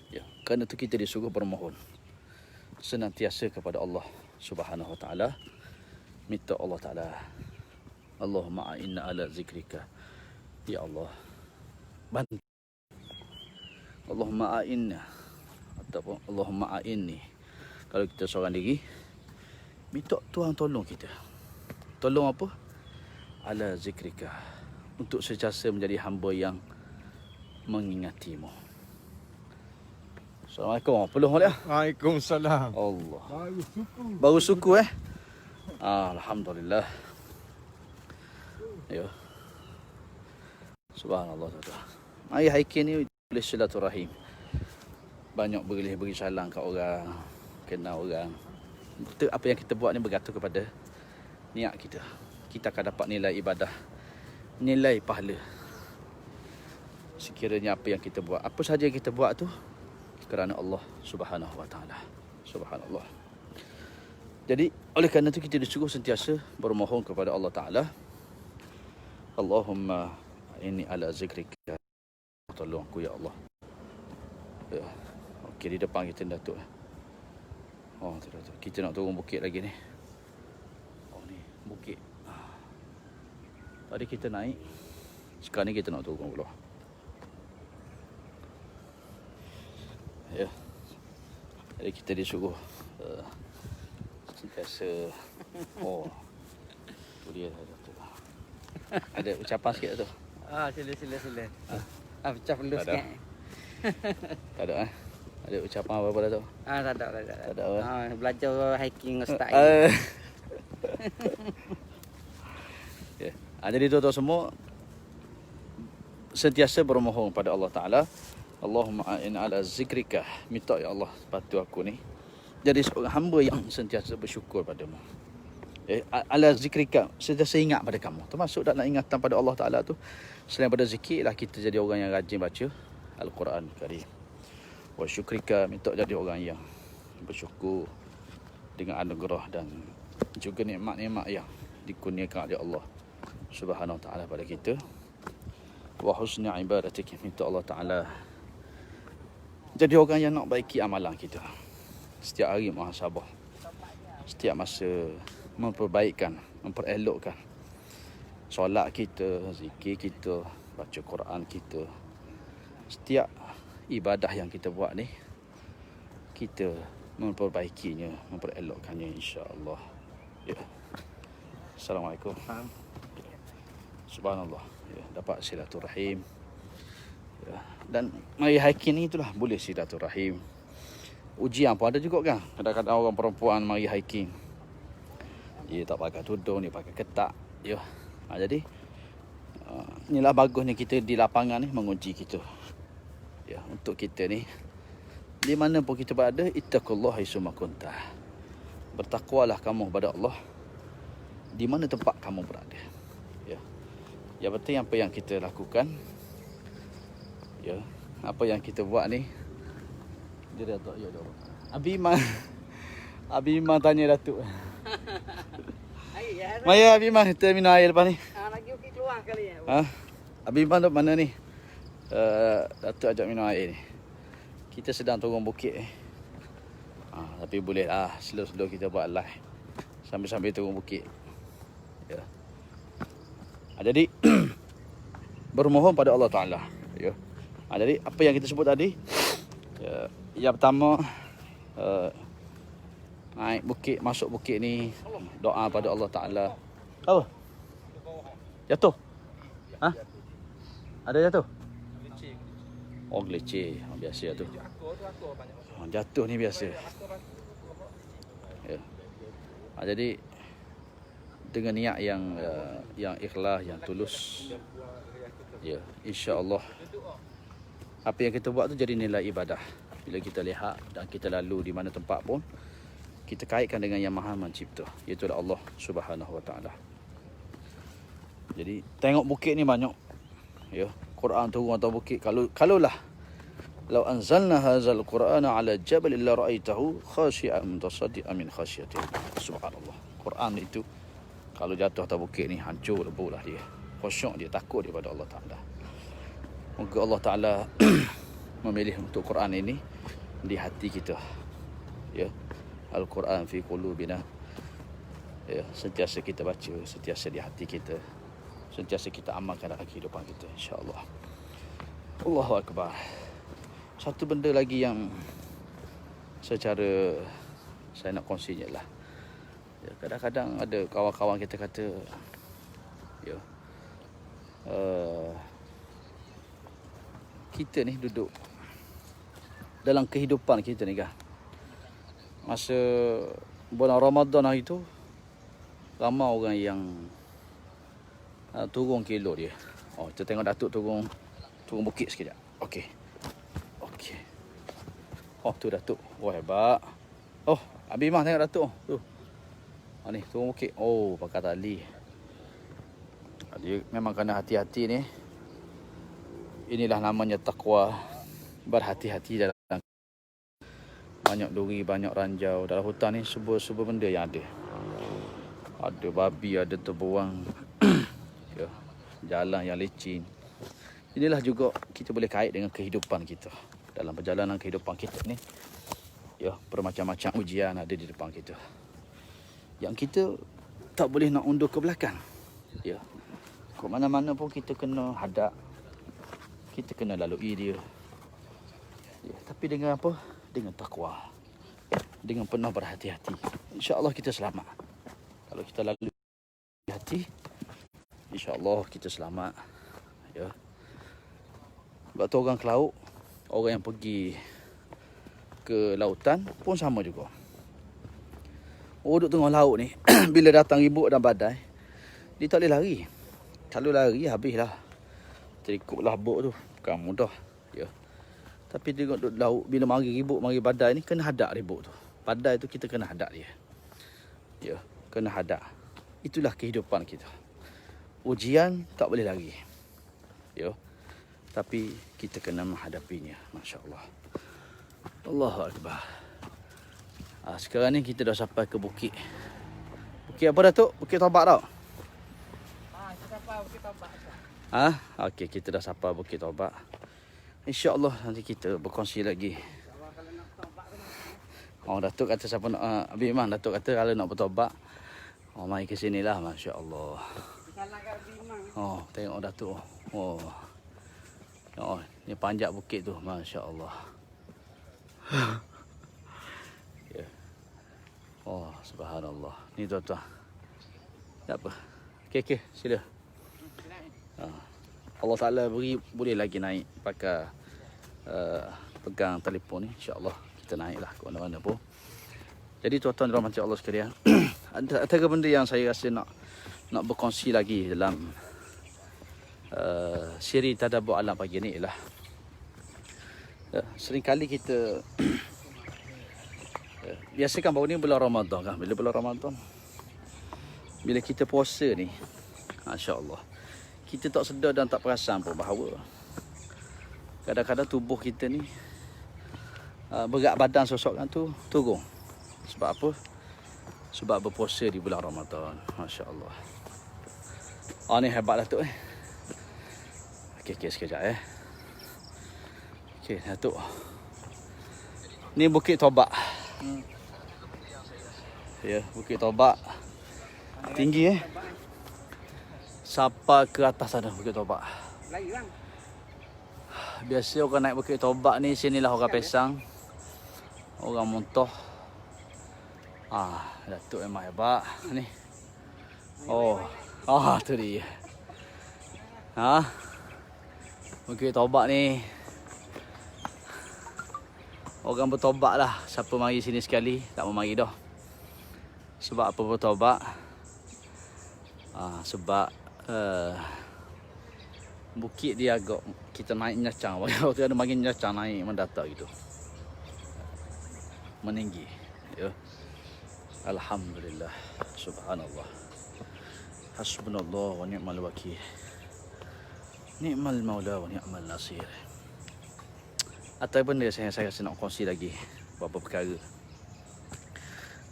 Ya, kerana tu kita disuruh bermohon senantiasa kepada Allah Subhanahu Wa Ta'ala. Minta Allah Ta'ala, Allahumma a'inna ala zikrika. Ya Allah, bantu. Allahumma a'inna, ataupun Allahumma a'inni. Kalau kita seorang diri, minta Tuhan tolong kita. Tolong apa? Ala zikrika. Untuk sentiasa menjadi hamba yang mengingatimu. Assalamualaikum. Peluh boleh? Waalaikumsalam. Allah. Baru suku. Baru suku Alhamdulillah. Ya. Subhanallah tuan-tuan. Mari hiking ni boleh silaturahim. Banyak boleh beri salam kat orang, kenal orang. Betul, apa yang kita buat ni bergantung kepada niat kita. Kita akan dapat nilai ibadah, nilai pahala. Sekiranya apa yang kita buat, apa sahaja yang kita buat tu kerana Allah Subhanahu Wa Ta'ala. Subhanallah. Jadi oleh kerana itu kita disuruh sentiasa bermohon kepada Allah Ta'ala. Allahumma inni ala zikrika. Tolong aku ya Allah. Ya. Okey, di depan kita Datuk. Oh, tu Datuk. Kita nak turun bukit lagi ni. Oh ni, bukit. Tadi kita naik. Sekarang ni kita nak turun pula. Ya. Jadi kita disuruh sentiasa. Oh. Tu dia Datuk. Ada ucapan sikit tu. Sila. Pecah perlu Tak ada. sikit. Tak ada Ada ucapan apa-apa dah tu? Tak ada. Tak ada. Belajar hiking start. Ya. Jadi tuan-tuan semua sentiasa bermohon pada Allah Ta'ala. Allahumma a'in ala zikrika. Minta ya Allah bantu aku ni jadi seorang hamba yang sentiasa bersyukur padamu. Ala zikrika, sentiasa ingat pada kamu. Termasuk dalam ingatan pada Allah Ta'ala tu, selain pada zikir lah kita jadi orang yang rajin baca Al-Quran Karim. Wa syukrika, minta jadi orang yang bersyukur dengan anugerah dan juga nikmat-nikmat yang dikurniakan oleh Allah Subhanahu Wa Ta'ala pada kita. Wa husni ibadatik, minta Allah Ta'ala jadi orang yang nak baiki amalan kita. Setiap hari muhasabah, setiap masa memperbaikkan, memperelokkan solat kita, zikir kita, baca Quran kita. Setiap ibadah yang kita buat ni, kita memperbaikinya, memperelokkannya, insya-Allah. Ya. Assalamualaikum. Subhanallah. Ya, dapat silaturahim. Ya. Dan mari hiking ni itulah boleh silaturahim. Ujian pun ada juga kan. Kadang-kadang orang perempuan mari hiking, dia tak pakai tudung, dia pakai ketak. Ya. Jadi inilah bagusnya kita di lapangan ni menguji kita. Ya, untuk kita ni di mana pun kita berada, ittaqullah haitsuma kunta. Bertakwalah kamu kepada Allah di mana tempat kamu berada. Ya. Yang penting apa yang kita lakukan, ya, apa yang kita buat ni, dia Datuk ya dah. Abi Iman tanya Datuk. Maya Abi Iman kita minum air lepas ni. Lagi okey keluar kali ya. Abi Iman duk mana ni? Datuk ajak minum air ni. Kita sedang turun bukit. Tapi boleh lah slow-slow kita buat live sambil-sambil turun bukit. Ya. Jadi bermohon pada Allah Ta'ala. Ya. Jadi apa yang kita sebut tadi, yang pertama naik bukit, masuk bukit ni, doa pada Allah Ta'ala. Apa? Jatuh? Ada jatuh? Oh, geleceh. Biasa jatuh. Jatuh ni biasa. Ya. Jadi dengan niat yang ikhlas, yang tulus, Ya, insya-Allah apa yang kita buat tu jadi nilai ibadah. Bila kita lihat dan kita lalu di mana tempat pun, kita kaitkan dengan yang Maha Mencipta, iaitu Allah Subhanahu Wa Taala. Jadi tengok bukit ni banyak. Ya, Quran turun atas bukit. Kalaulah law anzalna hadzal Qur'ana 'ala jabal la ra'aitahu khashi'an mutasaddian min khasyatillah. Subhanallah. Quran itu kalau jatuh atas bukit ni hancur lebuhlah dia. Khusyuk dia, takut dia pada Allah Taala. Moga Allah Taala memilih untuk Quran ini di hati kita. Ya. Al-Quran fi qulubina. Ya, sentiasa kita baca, sentiasa di hati kita. Sentiasa kita amalkan dalam kehidupan kita, insya-Allah. Allahu Akbar. Satu benda lagi yang secara saya nak kongsinya lah. Ya, kadang-kadang ada kawan-kawan kita kata, ya, kita ni duduk dalam kehidupan kita ni kan. Masa bulan Ramadan hari tu, ramai orang yang turun kilo dia. Oh, kita tengok Datuk turun bukit sekejap. Okey. Oh, tu Datuk. Wah, hebat. Oh, Abi Mah tengok Datuk. Tu. Ni, turun bukit. Oh, pakai tali. Dia memang kena hati-hati ni. Inilah namanya takwa. Berhati-hati dalam banyak duri, banyak ranjau. Dalam hutan ni semua benda yang ada. Ada babi, ada terbuang. Ya, jalan yang licin. Inilah juga kita boleh kait dengan kehidupan kita. Dalam perjalanan kehidupan kita ni, ya, bermacam-macam ujian ada di depan kita. Yang kita tak boleh nak undur ke belakang. Ya. Ke mana-mana pun kita kena hadap. Kita kena lalui dia. Ya, tapi dengan apa? Dengan takwa. Dengan penuh berhati-hati. InsyaAllah kita selamat. Kalau kita lalui hati, InsyaAllah kita selamat. Ya. Sebab tu orang ke laut, orang yang pergi ke lautan pun sama juga. Duduk tengah laut ni, bila datang ribut dan badai, dia tak boleh lari. Kalau lari, habislah. Terikutlah bot tu. Bukan mudah. Ya. Tapi tengok duduk laut, bila mari ribut, mari badai ni, kena hadap ribut tu. Badai tu kita kena hadap dia. Ya, kena hadap. Itulah kehidupan kita. Ujian tak boleh lari. Ya. Tapi kita kena menghadapinya. Masya Allah. Allahu Akbar. Sekarang ni kita dah sampai ke bukit. Bukit apa Datuk? Bukit Taubat tau? Kita sampai Bukit Taubat. Okey, kita dah sampai Bukit Taubat. InsyaAllah nanti kita berkongsi lagi. Datuk kata siapa nak Abi Iman, Datuk kata kalau nak bertaubat, mari ke sinilah. Masya Allah. Tengok Datuk. Ni panjat bukit tu. Masya Allah. Ya. Subhanallah. Ni tuan-tuan. Tak apa. Okey, sila. Allah Ta'ala beri boleh lagi naik pakai pegang telefon ni. InsyaAllah kita naiklah ke mana-mana pun. Jadi tuan-tuan dan rahmat Allah sekalian, ada benda yang saya rasa nak berkongsi lagi dalam siri tadabbur alam pagi ni ialah seringkali kita biasakan baru ni bulan Ramadan kan. Bila bulan Ramadan, bila kita puasa ni, Masya-Allah, kita tak sedar dan tak perasan pun bahawa kadang-kadang tubuh kita ni berat badan sosok kan tu turun. Sebab apa? Sebab berpuasa di bulan Ramadan. Masya-Allah. Ni hebat Datuk Okey, sekejap Okey, Datuk. Ni Bukit Taubat. Ya, Bukit Taubat. Tinggi Sampai ke atas sana Bukit Taubat. Lagi bang. Biasa orang naik Bukit Taubat ni, sinilah orang Pesang, orang Muntoh. Datuk memang hebat ni. Tu dia. Bukit Taubat ni orang bertaubat lah. Siapa mari sini sekali, tak mau mari dah. Sebab apa bertaubat? Sebab bukit dia agak kita naik nyacang. Waktu ada makin nyacang naik mendata gitu. Meninggi. Ya. Alhamdulillah. Subhanallah. Hasbunallah wa ni'mal wakil. Ni'mal maula wa ni'mal nasir. Atau benda saya rasa nak kongsi lagi beberapa perkara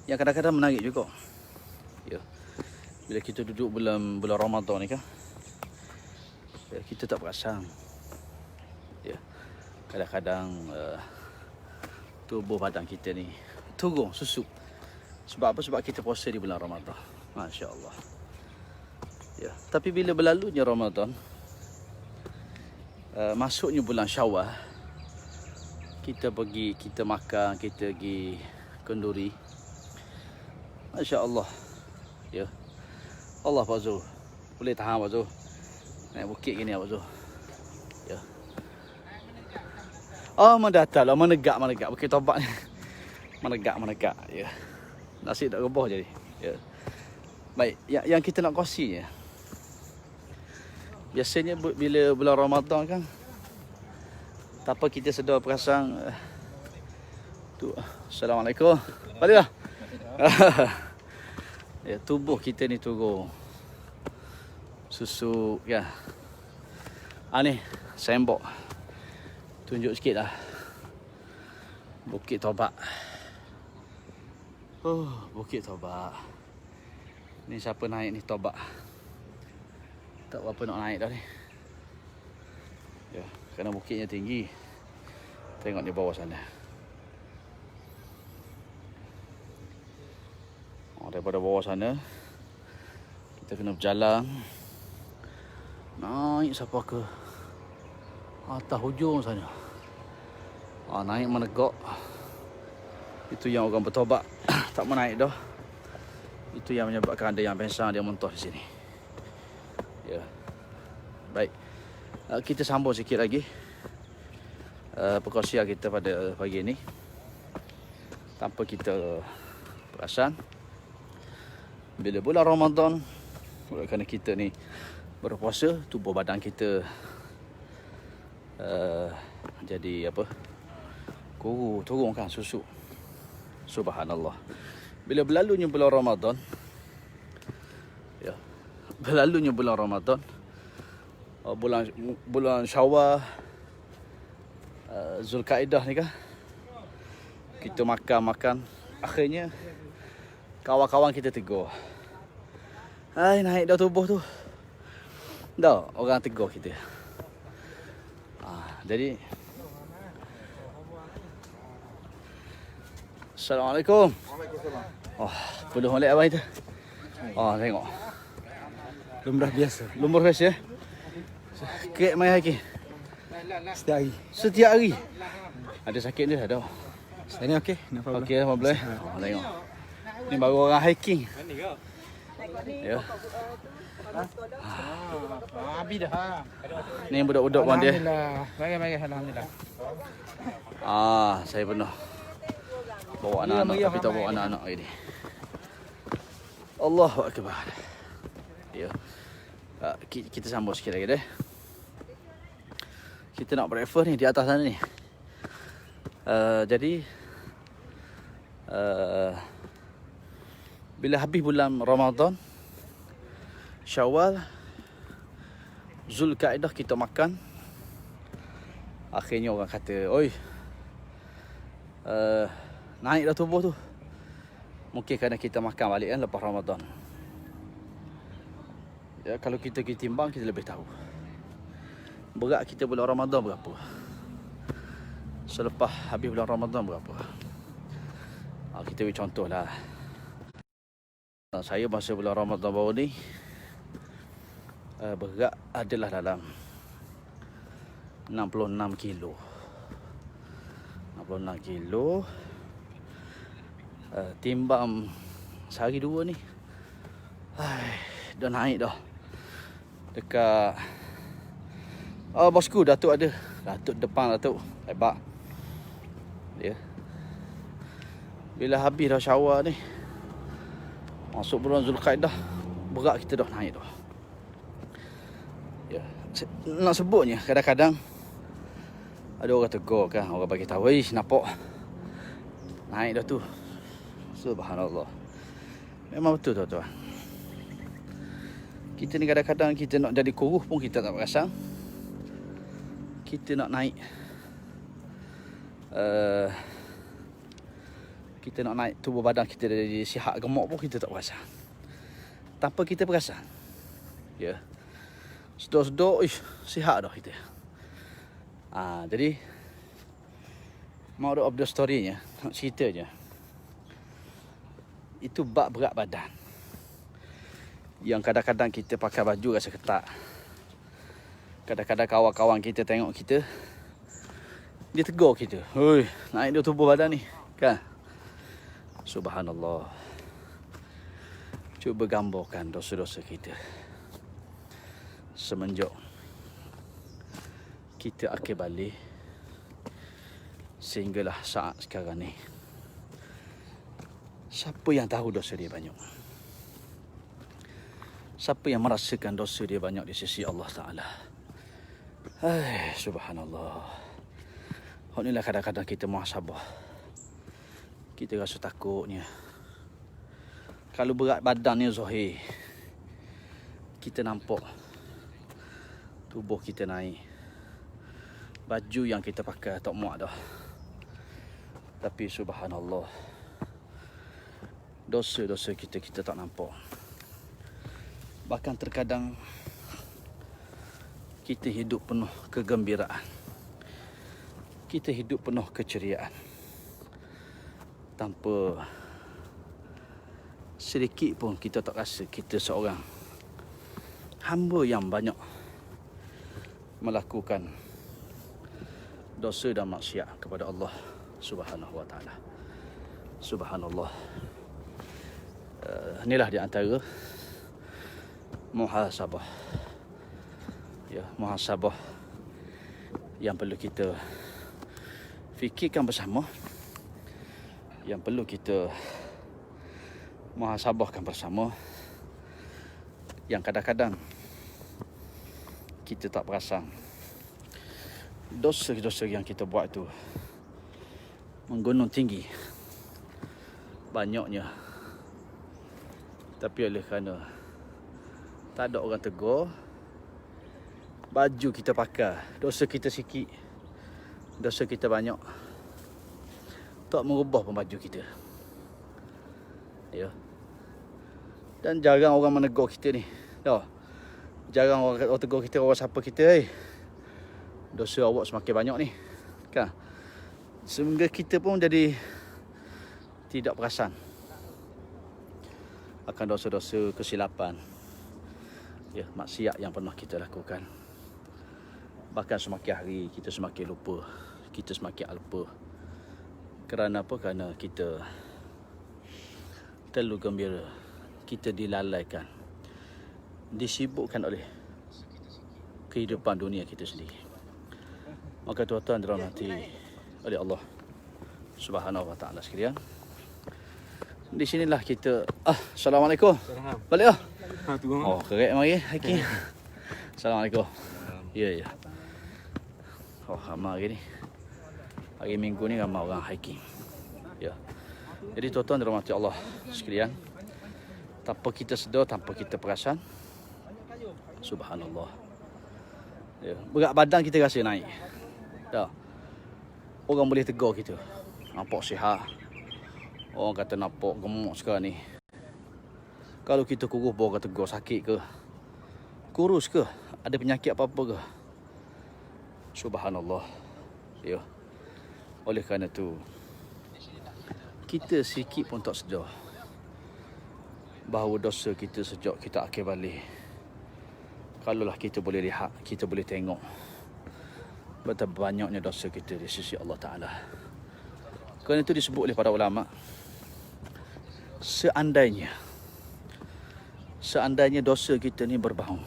yang kadang-kadang menarik juga. Ya. Bila kita duduk bulan Ramadan ni kan, ya, kita tak perasan. Ya. Kadang-kadang tubuh badan kita ni turun susuk. Sebab apa? Sebab kita puasa di bulan Ramadan. Masya-Allah. Ya, tapi bila berlalunya Ramadan, masuknya bulan Syawal, kita makan, kita pergi kenduri. Masya-Allah. Ya. Allah Pak Zul. Boleh tahan Pak Zul. Naik bukit gini Pak Zul. Ya. Oh, mendatar lah, menegak. Bukit Tobat ni. Menegak. Ya. Nasi tak rebah jadi. Ya. Baik, yang kita nak kongsi je. Biasanya bila bulan Ramadan kan, tanpa kita sedar perasan tu. Assalamualaikum. Baliklah. Ya, tubuh kita ni turun susuk ya. Ni sembok. Tunjuk sikit lah. Bukit Tobat. Bukit Tobat. Ni siapa naik ni Tobat? Tak berapa nak naik dah ni. Ya, kerana bukitnya tinggi. Tengok di bawah sana. Daripada bawah sana kita kena berjalan naik sampai ke atas hujung sana. Naik menegak. Itu yang orang bertobat tak mau naik dah. Itu yang menyebabkan ada yang pengsan, dia muntah di sini. Ya. Baik. Kita sambung sikit lagi perkongsian kita pada pagi ini. Tanpa kita perasan, bila bulan Ramadan, kerana kita ni berpuasa, tubuh badan kita jadi apa? Turun kan susuk. Subhanallah. Bila berlalunya bulan Ramadan, ya, berlalunya bulan Ramadan, bulan Syawal, Zulkaidah ni kan, kita makan, akhirnya kawan-kawan kita tegur. Hai, naik dah tubuh tu. Dah, orang tegur kita. Jadi Assalamualaikum. Waalaikumsalam. Penuh molek abang itu. Tengok. Lumrah biasa. Kek mai lagi. Setiap hari. Ada sakit dia ada. Sekarang ni okey, no problem. Okey, apa boleh? Tengok. Ni baru orang hiking. Ya. Habis dah. Ni budak-budak pun dia. Mari alhamdulillah. Saya penuh. Bawa anak-anak, tapi tak bawa anak-anak lagi ni. Allahu Akbar. Ya. Kita sambung sikit lagi deh. Kita nak breakfast ni di atas sana ni. Jadi bila habis bulan Ramadan, Syawal, Zulkaidah kita makan. Akhirnya orang kata, oi, naik dah tubuh tu. Mungkin kerana kita makan balik kan lepas Ramadan. Ya, kalau kita pergi timbang, kita lebih tahu berat kita bulan Ramadan berapa, selepas habis bulan Ramadan berapa. Kita beri contoh lah. Saya masa bulan Ramadan baru ni, berat adalah dalam 66 kilo. 66 kilo. Timbang sehari dua ni, dah naik dah. Dekat bosku Datuk ada. Datuk depan Datuk. Hebat. Dia. Bila habis dah Syawal ni, masuk bulan Zulkaidah, berat kita dah naik dah. Ya. nak sebutnya kadang-kadang ada orang tegur kan, orang bagi tahu, "Ish, nampak naik dah tu." Subhanallah. Memang betul tuan-tuan. Kita ni kadang-kadang kita nak jadi kurus pun kita tak perasan. Kita nak naik kita nak naik tubuh badan kita jadi sihat gemuk pun kita tak perasan. Tanpa kita perasan. Ya. Sedar-sedar, sihat dah kita. Jadi moral of the story-nya, nak cerita je. Itu bab berat badan. Yang kadang-kadang kita pakai baju rasa ketat. Kadang-kadang kawan-kawan kita tengok kita, dia tegur kita. "Hoi, naik dia tubuh badan ni." Kan? Subhanallah. Cuba gambarkan dosa-dosa kita. Semenjak kita akhir balik sehinggalah saat sekarang ni. Siapa yang tahu dosa dia banyak? Siapa yang merasakan dosa dia banyak di sisi Allah Ta'ala? Subhanallah. Inilah kadang-kadang kita muhasabah. Kita rasa takutnya. Kalau berat badan ni zahir, kita nampak tubuh kita naik. Baju yang kita pakai tak muat dah. Tapi subhanallah, dosa-dosa kita tak nampak. Bahkan terkadang kita hidup penuh kegembiraan. Kita hidup penuh keceriaan. Tanpa sedikit pun kita tak rasa kita seorang hamba yang banyak melakukan dosa dan maksiat kepada Allah Subhanahu wa taala. Subhanallah. Inilah di antara muhasabah. Ya, muhasabah yang perlu kita fikirkan bersama, yang perlu kita muhasabahkan bersama, yang kadang-kadang kita tak perasan dosa-dosa yang kita buat itu menggunung tinggi banyaknya. Tapi oleh kerana tak ada orang tegur, baju kita pakai, dosa kita sikit, dosa kita banyak, tak merubah pun baju kita. Ya. Dan jarang orang menegur kita ni. Tahu? Jarang orang tegur kita, orang siapa kita, dosa awak semakin banyak ni. Kan? Sehingga kita pun jadi tidak perasan akan dosa-dosa kesilapan, ya, maksiat yang pernah kita lakukan. Bahkan semakin hari kita semakin lupa, kita semakin alpa. Kerana apa? Kerana kita terlalu gembira, kita dilalaikan, disibukkan oleh kehidupan dunia kita sendiri. Maka tuan-tuan dirahmati oleh Allah Subhanahu wa taala sekalian, di sinilah kita Assalamualaikum. Balik ah. Oh, kerek mari Hakim. Assalamualaikum. Ya. Oh, ramai hari ni. Hari Minggu ni ramai orang hiking. Ya. Jadi tuan-tuan dirahmati Allah sekalian, tanpa kita sedar, tanpa kita perasan, subhanallah, ya, berat badan kita rasa naik. Tak. Orang boleh tegur kita, nampak sihat. Orang kata nampak gemuk sekarang ni. Kalau kita kurus, orang kata tegur sakit ke, kurus ke, ada penyakit apa-apa ke. Subhanallah. Ya. Oleh kerana tu, kita sikit pun tak sedar bahawa dosa kita sejak kita akhir balik. Kalaulah kita boleh lihat, kita boleh tengok betapa banyaknya dosa kita di sisi Allah Ta'ala. Kerana itu disebut oleh para ulama, seandainya dosa kita ni berbau,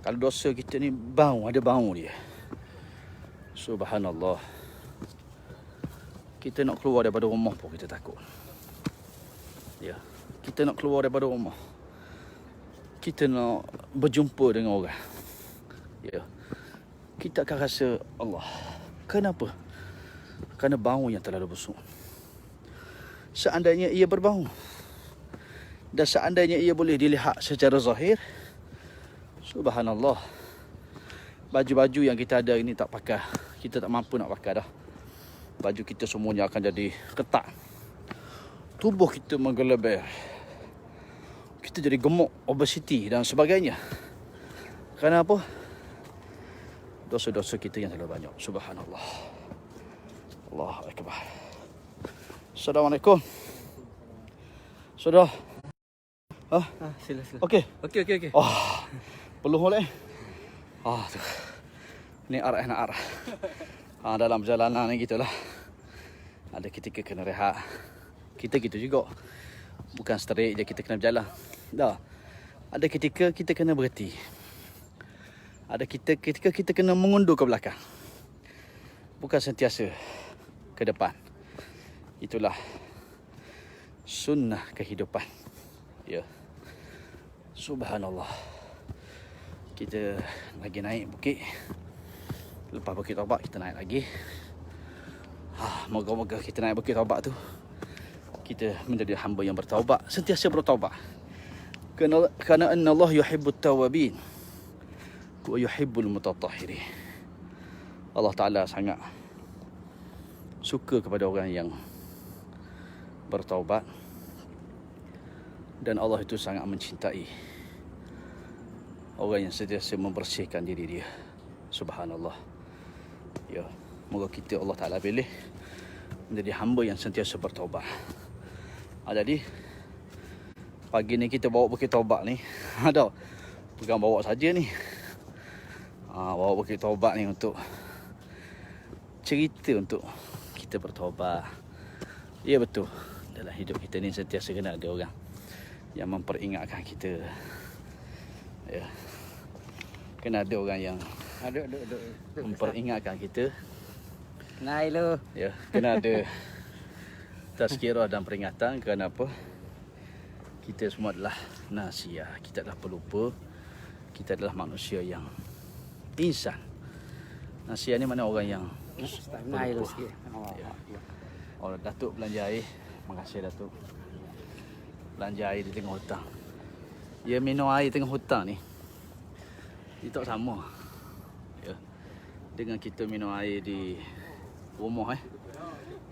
kalau dosa kita ni bau, ada bau dia, subhanallah, kita nak keluar daripada rumah pun kita takut. Ya, kita nak keluar daripada rumah, kita nak berjumpa dengan orang, Ya. Kita akan rasa Allah. Kenapa? Kerana bau yang terlalu busuk. Seandainya ia berbau dan seandainya ia boleh dilihat secara zahir, subhanallah, baju-baju yang kita ada ini tak pakai, kita tak mampu nak pakai dah. Baju kita semuanya akan jadi ketat. Tubuh kita menggelebur. Kita jadi gemuk, obesiti dan sebagainya. Kerana apa? Dosa-dosa kita yang terlalu banyak. Subhanallah. Allahu Akbar. Assalamualaikum. Sudah. Sila. Okey. Okey. Peluh boleh. Tu. Ni arah nak arah. Dalam perjalanan ni gitulah. Ada ketika kena rehat. Kita gitu juga. Bukan straight je kita kena berjalan. Dah. Ada ketika kita kena berhenti. Ada ketika kita kena mengundur ke belakang. Bukan sentiasa ke depan. Itulah sunnah kehidupan. Ya. Subhanallah. Kita lagi naik bukit. Lepas Bukit Taubat kita naik lagi. Moga-moga kita naik Bukit Taubat tu, kita menjadi hamba yang bertaubat, sentiasa bertaubat. Kerana Allah yuhibbut tawabin wa yuhibbul mutatahhirin. Allah Ta'ala sangat suka kepada orang yang bertaubat, dan Allah itu sangat mencintai orang yang sentiasa membersihkan diri dia. Subhanallah. Ya, moga kita Allah Ta'ala pilih menjadi hamba yang sentiasa bertaubat. Jadi pagi ni kita bawa Bukit Taubat ni. Bukan bawa saja ni. Bawa Bukit Taubat ni untuk cerita, untuk kita bertaubat. Ya, betul. Dalam hidup kita ni sentiasa kena ada orang yang memperingatkan kita. Ya. Kena ada orang yang memperingatkan kita. Naik lu. Ya, kena ada tazkirah dan peringatan. Kerana apa? Kita semua adalah nasiah. Kita adalah pelupa. Kita adalah manusia yang insan. Nasiah ni mana orang yang Naik lu sikit. Ya. Datuk belanja air. Terima kasih Datuk. Belanja air di tengah hutang. Ya, minum air tengah hutang ni, dia tak sama, ya, dengan kita minum air di rumah.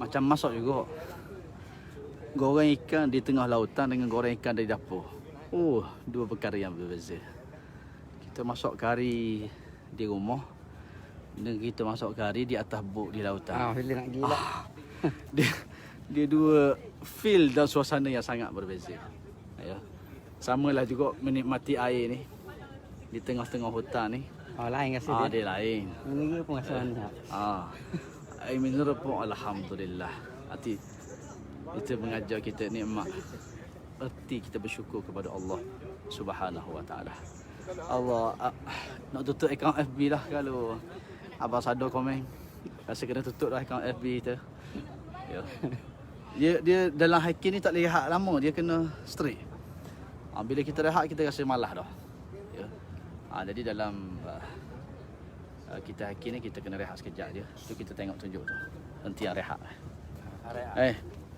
Macam masak juga. Goreng ikan di tengah lautan dengan goreng ikan dari dapur. Dua perkara yang berbeza. Kita masak kari di rumah dengan kita masak kari di atas buk di lautan. Bila nak gila. Dia dua feel dan suasana yang sangat berbeza. Ya. Samalah juga menikmati air ni di tengah-tengah hutan ni. Lain rasa dia. Dia lain. Mineral pun rasa banyak. Air mineral pun alhamdulillah. Arti itu mengajar kita nikmat. Erti kita bersyukur kepada Allah Subhanahu Wa Taala. Allah nak tutup akaun FB dah kalau Abang Sado komen. Rasa kena tutup dah akaun FB kita. Ya. Dia dalam hiking ni tak boleh rehat lama, dia kena straight. Bila kita rehat kita rasa malas dah. Ya. Jadi dalam kita hiking ni kita kena rehat sekejap je. Tu kita tengok tunjuk tu. Hentian rehat.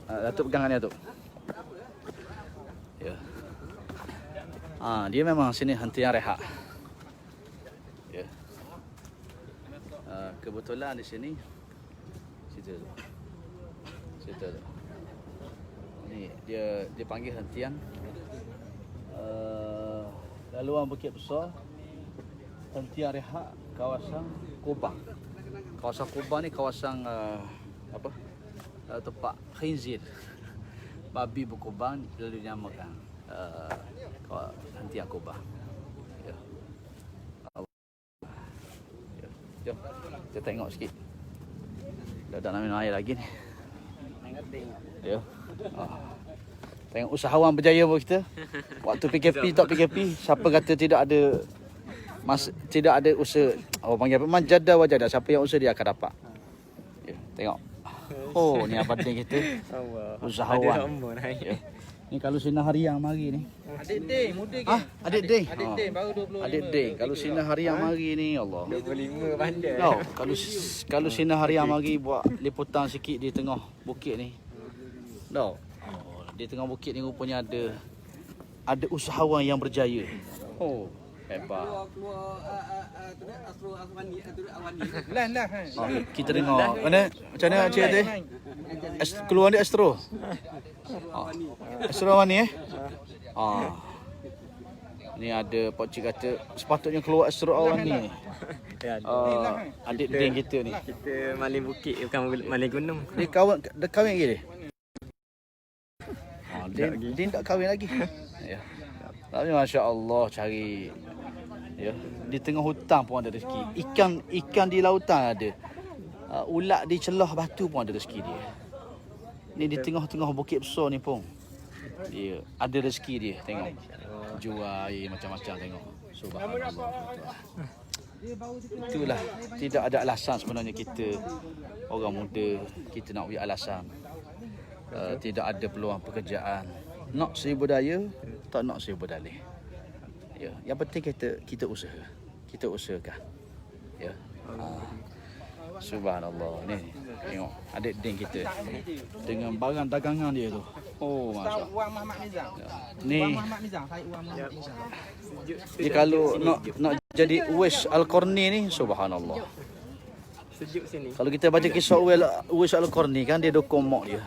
Datuk pegang ni Datuk. Ya. Dia memang sini hentian rehat. Ya. Kebetulan di sini situ tu. Ni dia panggil hentian laluan Bukit Besar, hentian rehat kawasan Kubang. Kawasan Kubang ni kawasan tempat khinzir, babi berkubang, lalu dinamakan hentian Kubang. Ya. Jom kita tengok sikit. Dah nak minum air lagi ni. Ya. Tengok usahawan berjaya pun kita. Waktu PKP tak PKP, siapa kata tidak ada tidak ada usaha, orang panggil apa, manjada wajada, siapa yang usaha dia akan dapat. Ya, tengok. Ni apa dia kita. Usahawan. Ya. Ni kalau sinar harian mari ni. Adik Ding, muda ke? Ah, adik Ding. Adik Ding baru 25. Adik Ding. Kalau sinar harian mari ni Allah. 25 bandar. Tahu, kalau sinar harian mari buat liputan sikit di tengah bukit ni. Tahu. Oh, di tengah bukit ni rupanya ada usahawan yang berjaya. Oh, hebat. Lah. Oh, kita tengok. Mana? Macam mana Cik Teh? Keluar dia Astro. Astro Awani Ni ada Pak Cik kata sepatutnya keluar Astro Awani ni. Adik Ding kita ni. Kita maling bukit bukan maling gunung. Dia kahwin lagi dia? Dia tak kahwin lagi. Ya. Tapi masya-Allah cari di tengah hutan pun ada rezeki. Ikan di lautan ada. Ulat di celah batu pun ada rezeki dia. Ni di tengah-tengah bukit besar ni pun. Dia ada rezeki dia, tengok. Jual air macam-macam tengok. Subhanallah. Itulah, tidak ada alasan sebenarnya kita orang muda kita nak beri alasan. Tidak ada peluang pekerjaan. Nak seribu daya, tak nak seribu dalih. Ya, yang penting kita usaha. Kita usahakan. Ya. Subhanallah. Ni tengok adik Ding kita dengan barang dagangan dia tu. Oh, masya-Allah. Uang Muhammad Nizam. Ni Muhammad Nizam, saya uang Muhammad Nizam. ni kalau nak jadi Uwais Al-Qarni ni subhanallah. Sejuk sini. Kalau kita baca kisah Uwais Al-Qarni kan dia dukung mak dia.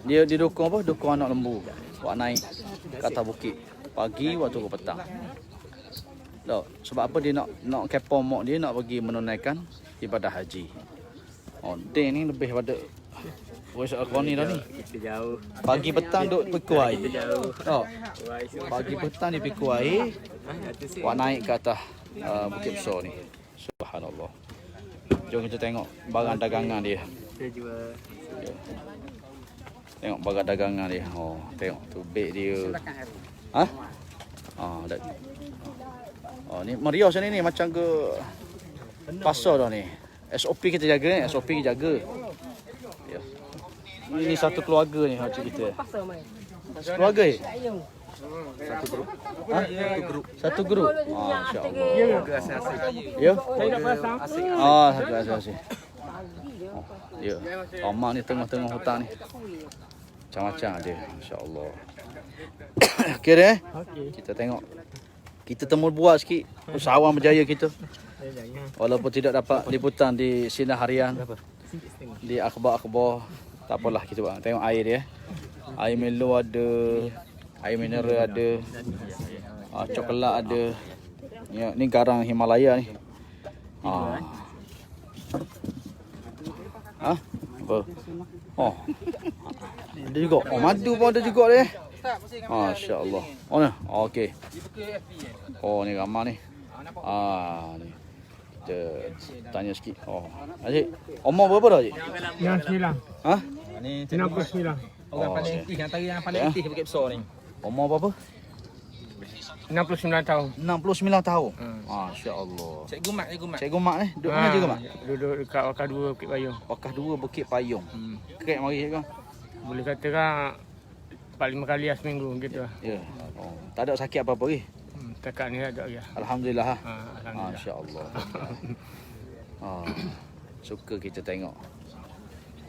Dia dukung apa? Dukung anak lembu. Buat naik ke atas bukit pagi waktu ke petang. Tak, sebab apa dia nak kepo mak dia nak pergi menunaikan ibadah haji. Oh, Ding ni lebih pada Uwais Al-Qarni dah ni. Kita jauh. Pagi petang duk pikul air. Jauh. Oh, pagi petang dia pikul air. Buat naik ke atas bukit besar ni. Subhanallah. Jom kita tengok barang dagangan dia. Kita jual. Ya. Tengok barang dagangan dia. Oh, tengok tu beg dia. Ha? Dah. Oh, ni meriah sini ni macam ke pasar dah ni. SOP kita jaga ni, SOP kita jaga. Ya. Ini satu keluarga ni macam kita. Keluarga ni? Satu grup. Ha? Satu grup. Masya-Allah. Ya. Satu asing. Ya. Ramah ni tengah-tengah hutan ni. Macam-macam dia. Masya-Allah. Okey deh. Kita tengok. Kita temu buat sikit usahawan berjaya kita. Walaupun tidak dapat liputan di sinar harian, di akhbar-akhbar, tak apalah kita buat. Tengok air dia. Air Melo ada, air mineral ada, coklat ada. Ya, ni garang Himalaya ni. Apa? Oh. Ada juga. Oh, madu pun ada juga dia. Masya-Allah. Oh ni. Okey. Oh, ni ramah ni. Ni. Kita tanya sikit. Oh. Cik, umur berapa dah, Cik? Yang silang. Ha? Ni 69. Orang paling aktif, antara yang paling aktif bukit besar ni. Umur berapa? 69 tahun. 69 tahun. Masya-Allah. Cikgu Mat. Cikgu Mak ni, duduk mana Cikgu Mak? Duduk dekat Wakaf 2 Bukit Payung. Wakaf 2 Bukit Payung. Kerek mari Cikgu. Boleh katakan 4-5 kali lah seminggu gitu lah. Ya. Oh, tak ada sakit apa-apa lagi. Takat ni ada ya. Alhamdulillah. Alhamdulillah. Masya-Allah. Suka kita tengok.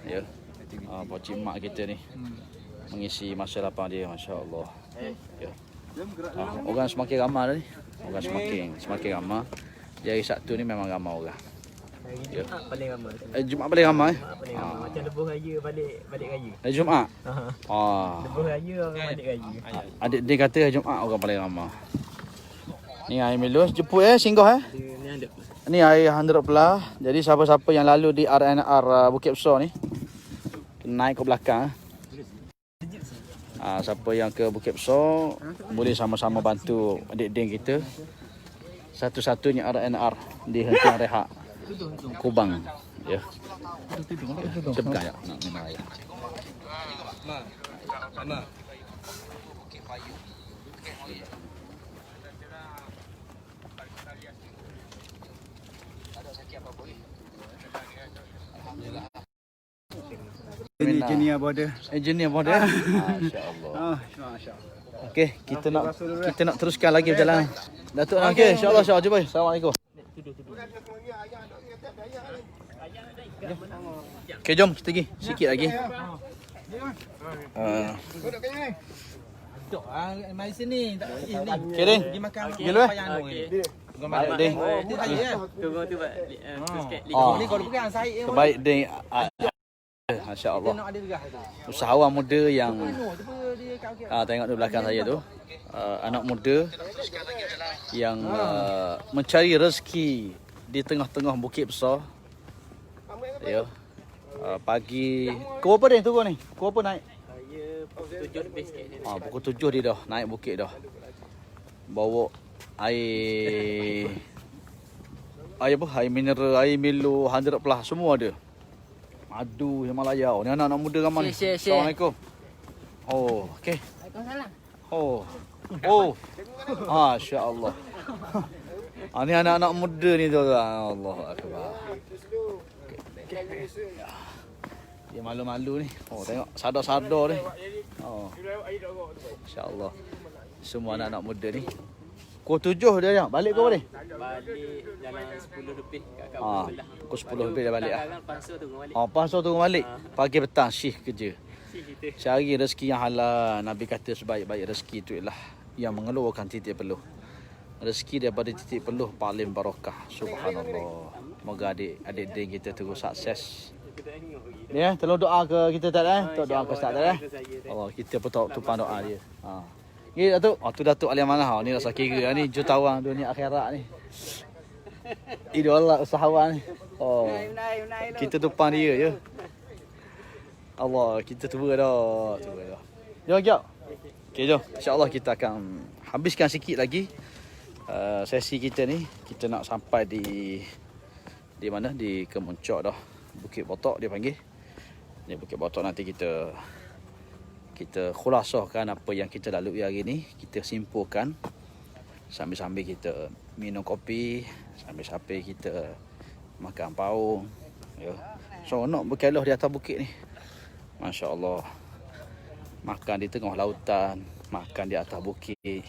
Ya. Pak Cik Mak kita ni mengisi masa lapang dia, masya-Allah. Ya. Orang semakin ramai dah ni. Orang semakin ramai. Di hari Sabtu ni memang ramai orang. Hari Jumaat paling ramai. Jumaat paling ramai. Paling ramai. Macam lebuh raya balik raya. Hari Jumaat. Lebuh raya orang balik raya. Adik dia kata hari Jumaat orang paling ramai. Ni air Melo jemput singgah Ni ada. Ni air 100 pelah. Jadi siapa-siapa yang lalu di RNR Bukit Besar ni naik ke belakang. Siapa yang ke Bukit Besar boleh sama-sama bantu adik Ding kita. Satu-satunya RNR di Hentian Rehat Kubang. Ya. Cepat ya nak minum air. Mina. Engineer border. Engineer model. Masya-Allah. Masya-Allah. Okey, kita nak teruskan lagi berjalan. Datuk okey, insya-Allah jumpa. Assalamualaikum. Okey, jom kita pergi. Sikit lagi. Duduk kat sini. Duduk mari sini. Tak ni. Okey, Ding. Pergi makan. Pergi dulu, Bukan Baik, Ding. Itu saya ya. Tunggu tu buat sikit Oh. Ni kalau pegang saya. Terbaik, Ding. Masya-Allah. Nak ada gerah tu. Usahawan muda yang Dia kat tengok di belakang saya tu, anak muda yang mencari rezeki di tengah-tengah bukit besar. Ya. Pagi pukul berapa dia turun ni? Pukul apa naik? Saya pukul 7 lebih sikit je. Pukul 7 dia dah naik bukit dah. Bawa air mineral, air Milo 100 plus semua ada. Madu Himalaya. Ni anak-anak muda ramai ni. Assalamualaikum. Oh, okey. Waalaikumsalam. Oh. Masya-Allah. Ni anak-anak muda ni tu. Allahu akbar. Dia malu-malu ni. Tengok sadar-sadar ni. Insya-Allah. Semua anak-anak muda ni. Pukul 7 dia balik ke apa ni? Balik jalan 10 lebih kat kampung sebelah. Pukul 10 lebih dah balik ah. Kan pasal tunggu balik. Pasal turun balik. Pagi petang shift kerja. Si kita. Cari rezeki yang halal. Nabi kata sebaik-baik rezeki itu ialah yang mengeluarkan titik peluh. Rezeki daripada titik peluh paling barakah. Subhanallah. Moga adik-adik kita terus sukses. Ya, tolong doa ke kita tak Tok doa ke Ustaz tak Allah, kita pun tumpang doa dia. Ni Datuk. Tu Datuk Ali Amanah. Ni rasa kira ni jutawan dunia akhirat ni. Idola usahawan ni. Kita tumpang dia je. Allah, kita tua dah. Jom. Okey, jom. InsyaAllah kita akan habiskan sikit lagi sesi kita ni. Kita nak sampai di mana? Di Kemuncak dah. Bukit Botok dia panggil. Ni Bukit Botok nanti kita khulasahkan apa yang kita lalui hari ni. Kita simpulkan sambil-sambil kita minum kopi, sambil-sambil kita makan paung. Ya. Seronok berkelah di atas bukit ni. Masya-Allah. Makan di tengah lautan, makan di atas bukit.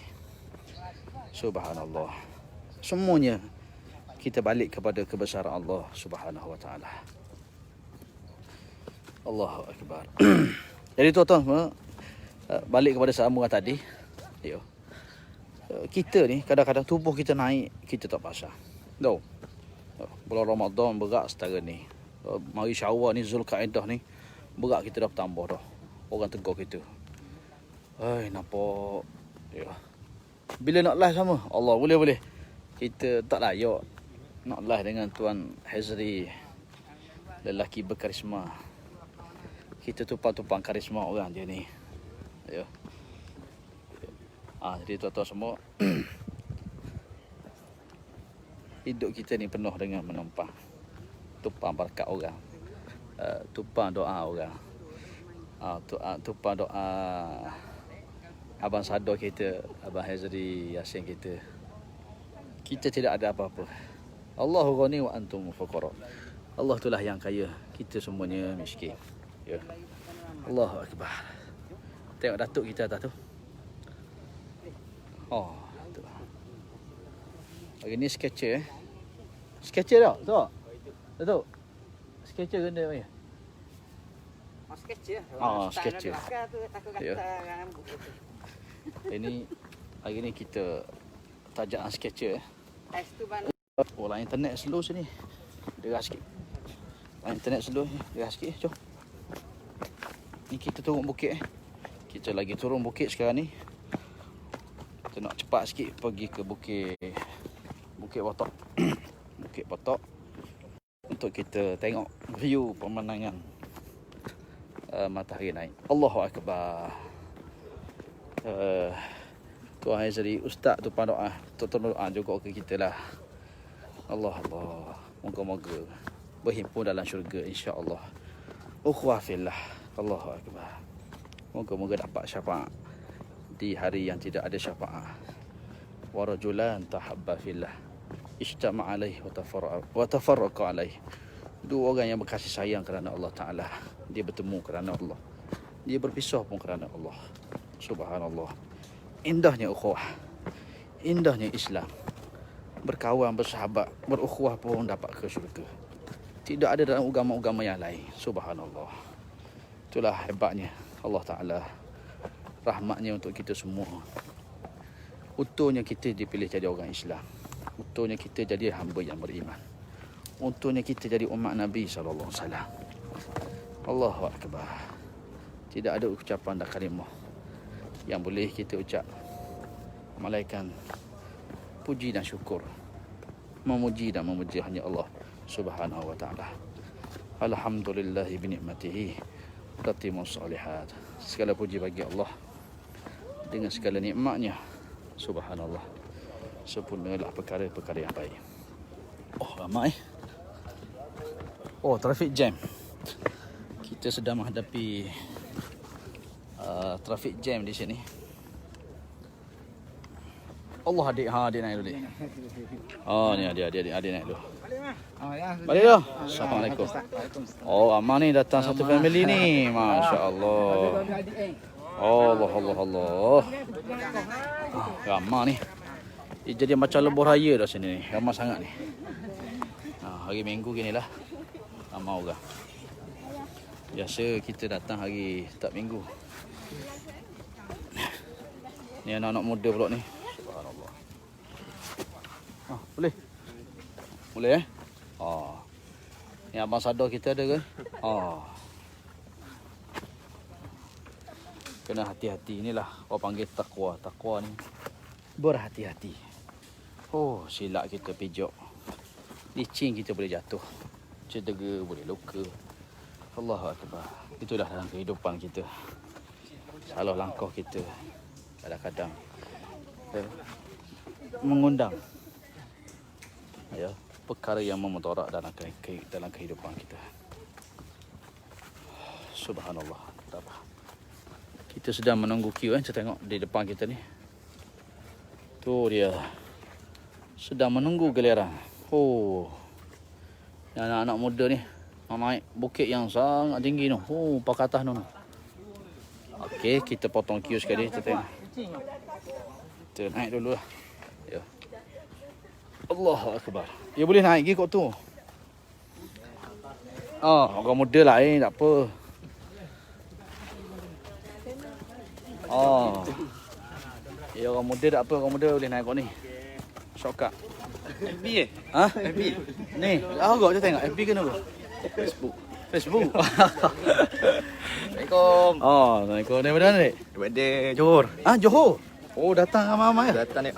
Subhanallah. Semuanya kita balik kepada kebesaran Allah Subhanahu Wa Taala. Allahu Akbar. Jadi tuan-tuan, balik kepada sambungan tadi. Ya. Kita ni kadang-kadang tubuh kita naik, kita tak pasal. Tahu? Bulan Ramadan berat setara ni. Mari Syawal ni, Zulkaidah ni, berat kita dah bertambah dah. Orang tegur kita. Nampak. Ya. Bila nak live sama? Allah, boleh. Kita tak layak nak live dengan Tuan Hazri, lelaki berkarisma. Kita tumpang-tumpang karisma orang dia ni. Ya. Jadi tuan-tuan semua, hidup kita ni penuh dengan menumpang. Tumpang berkat orang. Tumpang doa orang. Tumpang doa Abang Sador kita, Abang Hazri Yasin kita. Kita tidak ada apa-apa. Allahu ghani wa antum fuqara. Allah itulah yang kaya, kita semuanya miskin. Ya. Allahu akbar. Tengok Datuk kita atas tu. Tu. Hari ni sketcher Sketcher tak? Datuk. Sketcher ganda mana? Sketcher. Sketcher. Ya. Hari ni kita tajaan sketcher. Line internet slow sini. Derah sikit. Line internet slow ni, derah sikit. Jom. Ni kita turun bukit. Kita lagi turun bukit sekarang ni. Kita nak cepat sikit pergi ke Bukit Botok. Bukit Botok. Untuk kita tengok view pemandangan matahari naik. Allahu Akbar. Tuan Hazri, Ustaz tu doa. Tolong doa juga ke kita lah. Allah. Moga-moga berhimpun dalam syurga insya-Allah. Ukhwah fillah. Allahu Akbar. Moga-moga dapat syafaat di hari yang tidak ada syafaat. Wa rajulan tahabba fillah ijtama'a alaihi wa tafarraqa alaihi. Dua orang yang berkasih sayang kerana Allah Ta'ala. Dia bertemu kerana Allah. Dia berpisah pun kerana Allah. Subhanallah. Indahnya ukhuwah. Indahnya Islam. Berkawan, bersahabat, berukhuwah pun dapat ke syurga. Tidak ada dalam agama-agama yang lain. Subhanallah. Itulah hebatnya Allah Ta'ala. Rahmatnya untuk kita semua. Untungnya kita dipilih jadi orang Islam. Untungnya kita jadi hamba yang beriman. Untungnya kita jadi umat Nabi SAW. Allahu Akbar. Tidak ada ucapan dan kalimah yang boleh kita ucap melainkan puji dan syukur. Memuji dan memuji hanya Allah Subhanahu wa ta'ala. Alhamdulillahi binikmatihi tatimus salihat. Segala puji bagi Allah dengan segala nikmatnya. Subhanallah. Sempurnalah perkara-perkara yang baik. Oh, ramai. Oh, traffic jam. Kita sedang menghadapi traffic jam di sini. Allah, adik naik dulu. Oh, ni adik naik dulu. Balik dah. Assalamualaikum. Oh, aman ni datang satu family ni. Masya-Allah. Allah. Ramai ni. Jadi macam lebuh raya dah sini ni. Ramai sangat ni. Hari Minggu gini lah. Ramai orang. Biasa kita datang hari tak Minggu. Ni anak-anak muda pula ni. Subhanallah. Boleh? Boleh Ni abang sadar kita ada ke? Kena hati-hati. Inilah orang panggil takwa. Takwa ni berhati-hati. Oh, silap kita pijak. Licin kita boleh jatuh. Cedera boleh luka. Allahu Akbar. Itulah dalam kehidupan kita. Salah langkah kita kadang-kadang mengundang perkara yang memudarat dalam kehidupan kita. Subhanallah. Tak apa. Kita sedang menunggu queue Saya tengok di depan kita ni. Tu dia. Sedang menunggu giliran. Oh. Anak-anak muda ni naik bukit yang sangat tinggi tu. Oh, pakai atas tu. Okey, kita potong queue sekali. Kita tengok. Kita naik dulu lah. Ya. Allahu Akbar. Dia boleh naik pergi kot tu. Orang muda lah tak apa. Ya, orang muda tak apa. Orang muda boleh naik kot ni. Shortcut. FB FB. Ni, agak je tengok. FB ke apa? Facebook. Assalamualaikum. Assalamualaikum. Dari mana ni? Daripada Johor. Johor. Oh, datang ramai-ramai. Datang ni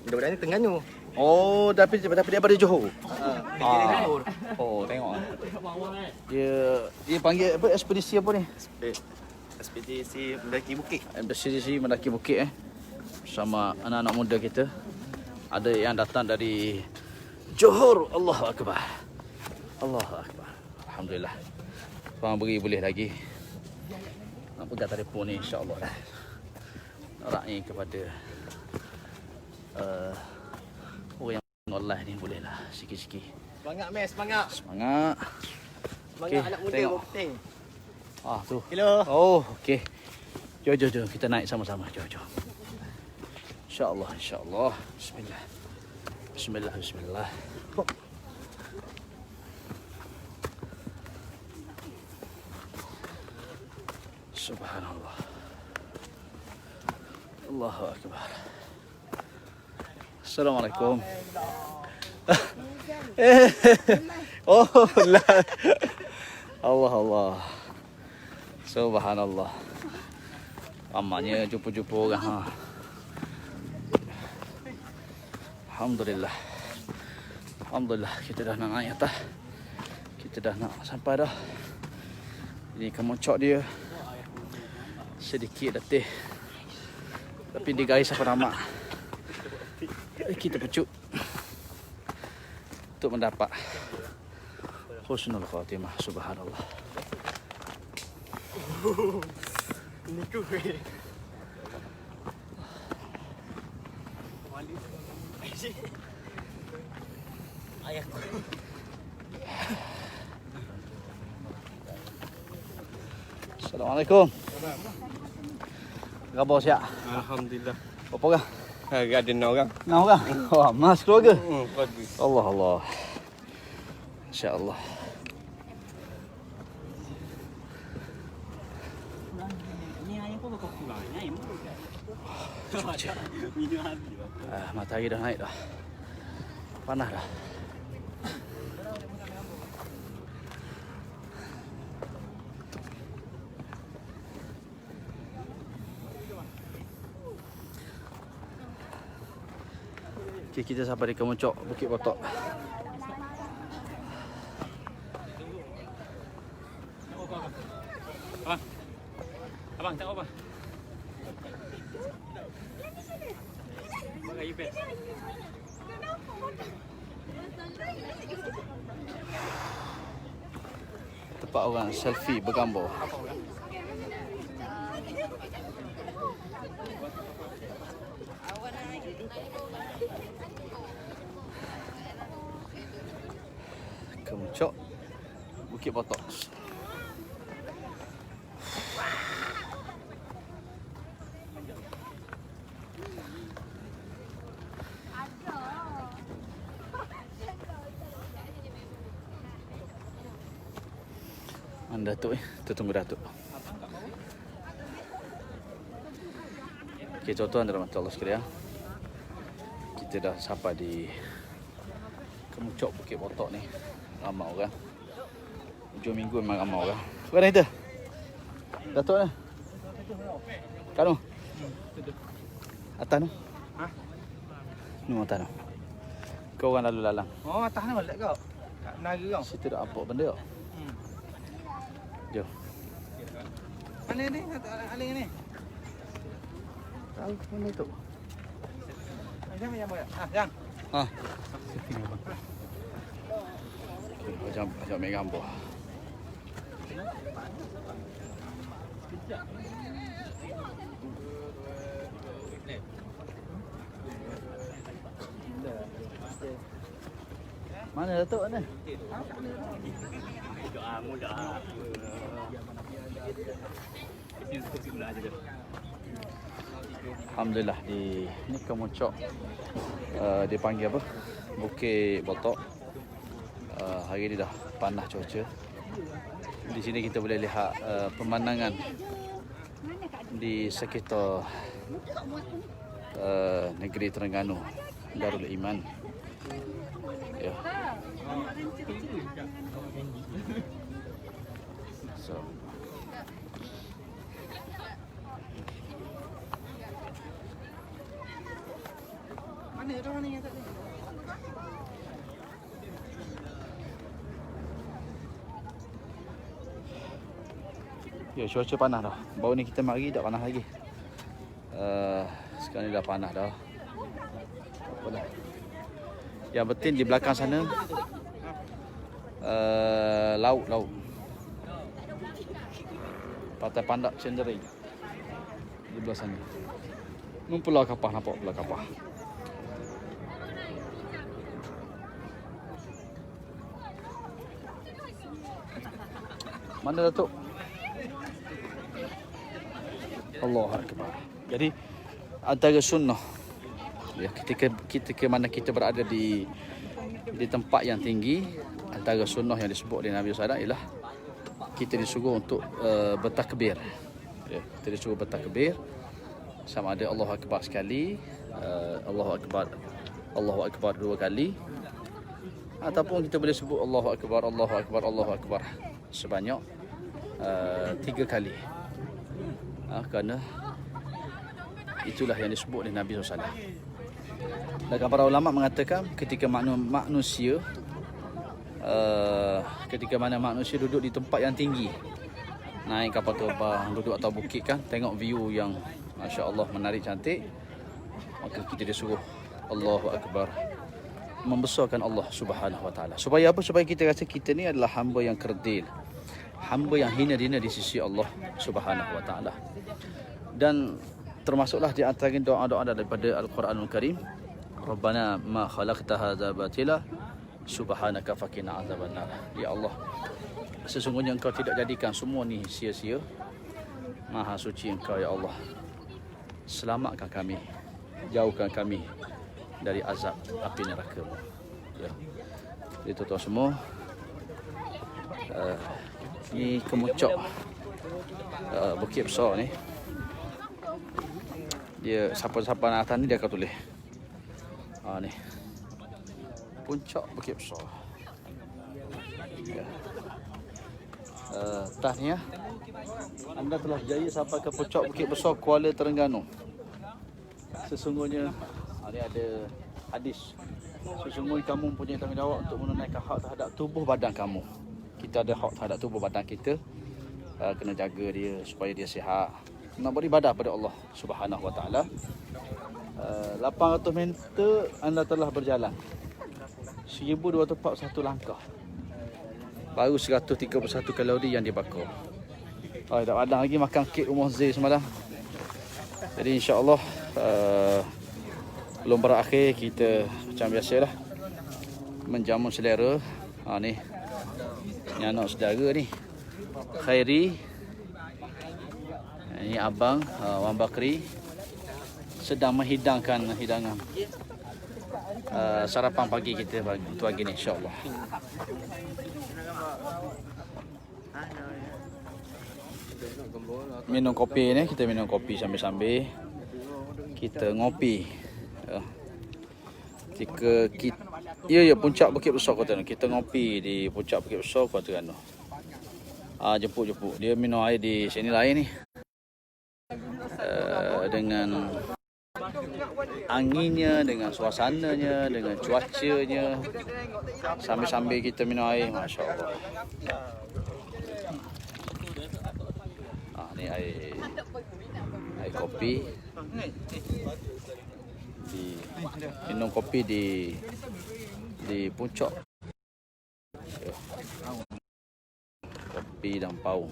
daripada ni Terengganu. Oh, tapi daripada Johor. Johor. Oh, tengok. Dia panggil apa, ekspedisi apa ni? Ekspedisi mendaki bukit. Ekspedisi mendaki bukit Sama anak-anak muda kita. Ada yang datang dari Johor. Allahu Akbar. Allahu Akbar. Alhamdulillah. Korang beri boleh lagi. Nak pegang telefon ni insya-Allah dah. Nak ni kepada orang yang online ni boleh lah sikit-sikit. Semangat mes, semangat. Semangat. Semangat anak muda tengok. penting. Tu. Hello. Oh, okey. Jom kita naik sama-sama. Jom. InsyaAllah. Bismillah. Subhanallah. Allahu Akbar. Assalamualaikum. Oh, Allah. Subhanallah. Ramanya jumpa-jumpa orang. Alhamdulillah. Kita dah nak naik atas. Kita dah nak sampai dah. Ini kemuncak dia. Sedikit letih. Tapi di garis apa nama. Kita pecut untuk mendapat husnul khatimah. Subhanallah. Ini kuih. Ayahku. Assalamualaikum. Khabar siap? Alhamdulillah. Apa orang? Ada 6 orang. 6 orang? Wah, mas keluarga? Keluarga. Allah Allah. InsyaAllah. Matahari dah naik dah. Panas dah. Okay, kita sampai di Kemuncok Bukit Botok. Abang tak apa. Bagi iPad. Tempat orang selfie bergambar. Kemuncok Bukit Botok. Mana Datuk ni? Kita tunggu Datuk. Okey, tuan-tuan dan rahmatullah sekalian. Kita dah sampai di Kemuncok Bukit Botok ni. Ramai orang. Hujung minggu memang ramai orang. Mana kita? Datuk ni? Kanu? Atas tu? Ha? Ni atas tu. Kau orang lalu lalang. Oh, atas ni balik kau. Kat Naga kau. Situ dah apa benda? Jom. Mana ni? Aling ni. Tahu mana tu? Jangan boleh. Jangan. Ha. Macam ambil gambar. Mana Datuk ni? Doa mudah. Alhamdulillah di ni Kemuncok dipanggil apa? Bukit Botok. Hari ni dah panas cuaca. Di sini kita boleh lihat pemandangan di sekitar negeri Terengganu, Darul Iman. Ya. So Mana tu ni yang tadi? ya, cuaca panas dah. Baru ni kita mari tak panas lagi. Sekarang ni dah panas dah. Apa dah? Yang penting di belakang sana laut. Pantai Pandak Cendering. Di belah sana. Ni pulau kapal, nampak pulau kapal. Mana Datuk? Allahu Akbar. Jadi antara sunnah ya, ketika mana kita berada di tempat yang tinggi, antara sunnah yang disebut oleh Nabi SAW ialah kita disuruh untuk bertakbir. Ya, kita disuruh bertakbir sama ada Allahu Akbar sekali, Allahu Akbar 2 kali, ataupun kita boleh sebut Allahu Akbar sebanyak 3 kali. Kerana itulah yang disebut oleh Nabi SAW. Dan para ulama mengatakan ketika manusia duduk di tempat yang tinggi, naik kapal terbang, duduk atas bukit kan, tengok view yang Masya Allah menarik, cantik, maka kita disuruh Allahu Akbar, membesarkan Allah Subhanahu Wa Taala. Supaya apa? Supaya kita rasa kita ni adalah hamba yang kerdil, hamba yang hina-dina di sisi Allah Subhanahu Wa Taala. Dan termasuklah di antara doa-doa daripada Al-Quranul Karim, Rabbana ma khalaqta hadza batila subhanaka faqina azabannar. Ya Allah, sesungguhnya Engkau tidak jadikan semua ni sia-sia, Maha suci Engkau ya Allah. Selamatkan kami, jauhkan kami dari azab api neraka-Mu. Ya. Itu tuan semua. Ni kemuncak Bukit Besar ni. Dia siapa-siapa nak atas ni dia akan tulis. Ni. Puncak Bukit Besar. Ya. Tahniah. Anda telah berjaya sampai ke puncak Bukit Besar Kuala Terengganu. Sesungguhnya ni ada hadis. Sesungguhnya kamu mempunyai tanggungjawab untuk menunaikan hak terhadap tubuh badan kamu. Kita ada hak terhadap tubuh badan kita. Kena jaga dia supaya dia sihat. Nak beribadah pada Allah Subhanahu Wa Taala. 800 meter anda telah berjalan. 1241 langkah. Baru 131 kalori yang dibakar. Tak padang lagi makan kek rumah Zee semalam. Jadi insya-Allah belum berakhir, kita macam biasalah menjamu selera. Ni anak saudara ni, Khairi. Ini abang Wan Bakri sedang menghidangkan hidangan sarapan pagi kita pagi ni insya-Allah. Minum kopi ni, kita minum kopi sambil-sambil kita ngopi. Ya puncak Bukit Besar Kuala Terengganu. Kita ngopi di puncak Bukit Besar Kuala Terengganu. Jemput-jemput. Dia minum air di sini lain ni. Dengan anginnya, dengan suasananya, dengan cuacanya, sambil-sambil kita minum air, masya-Allah. Ni air kopi. Minum kopi di puncak. Kopi dan pau.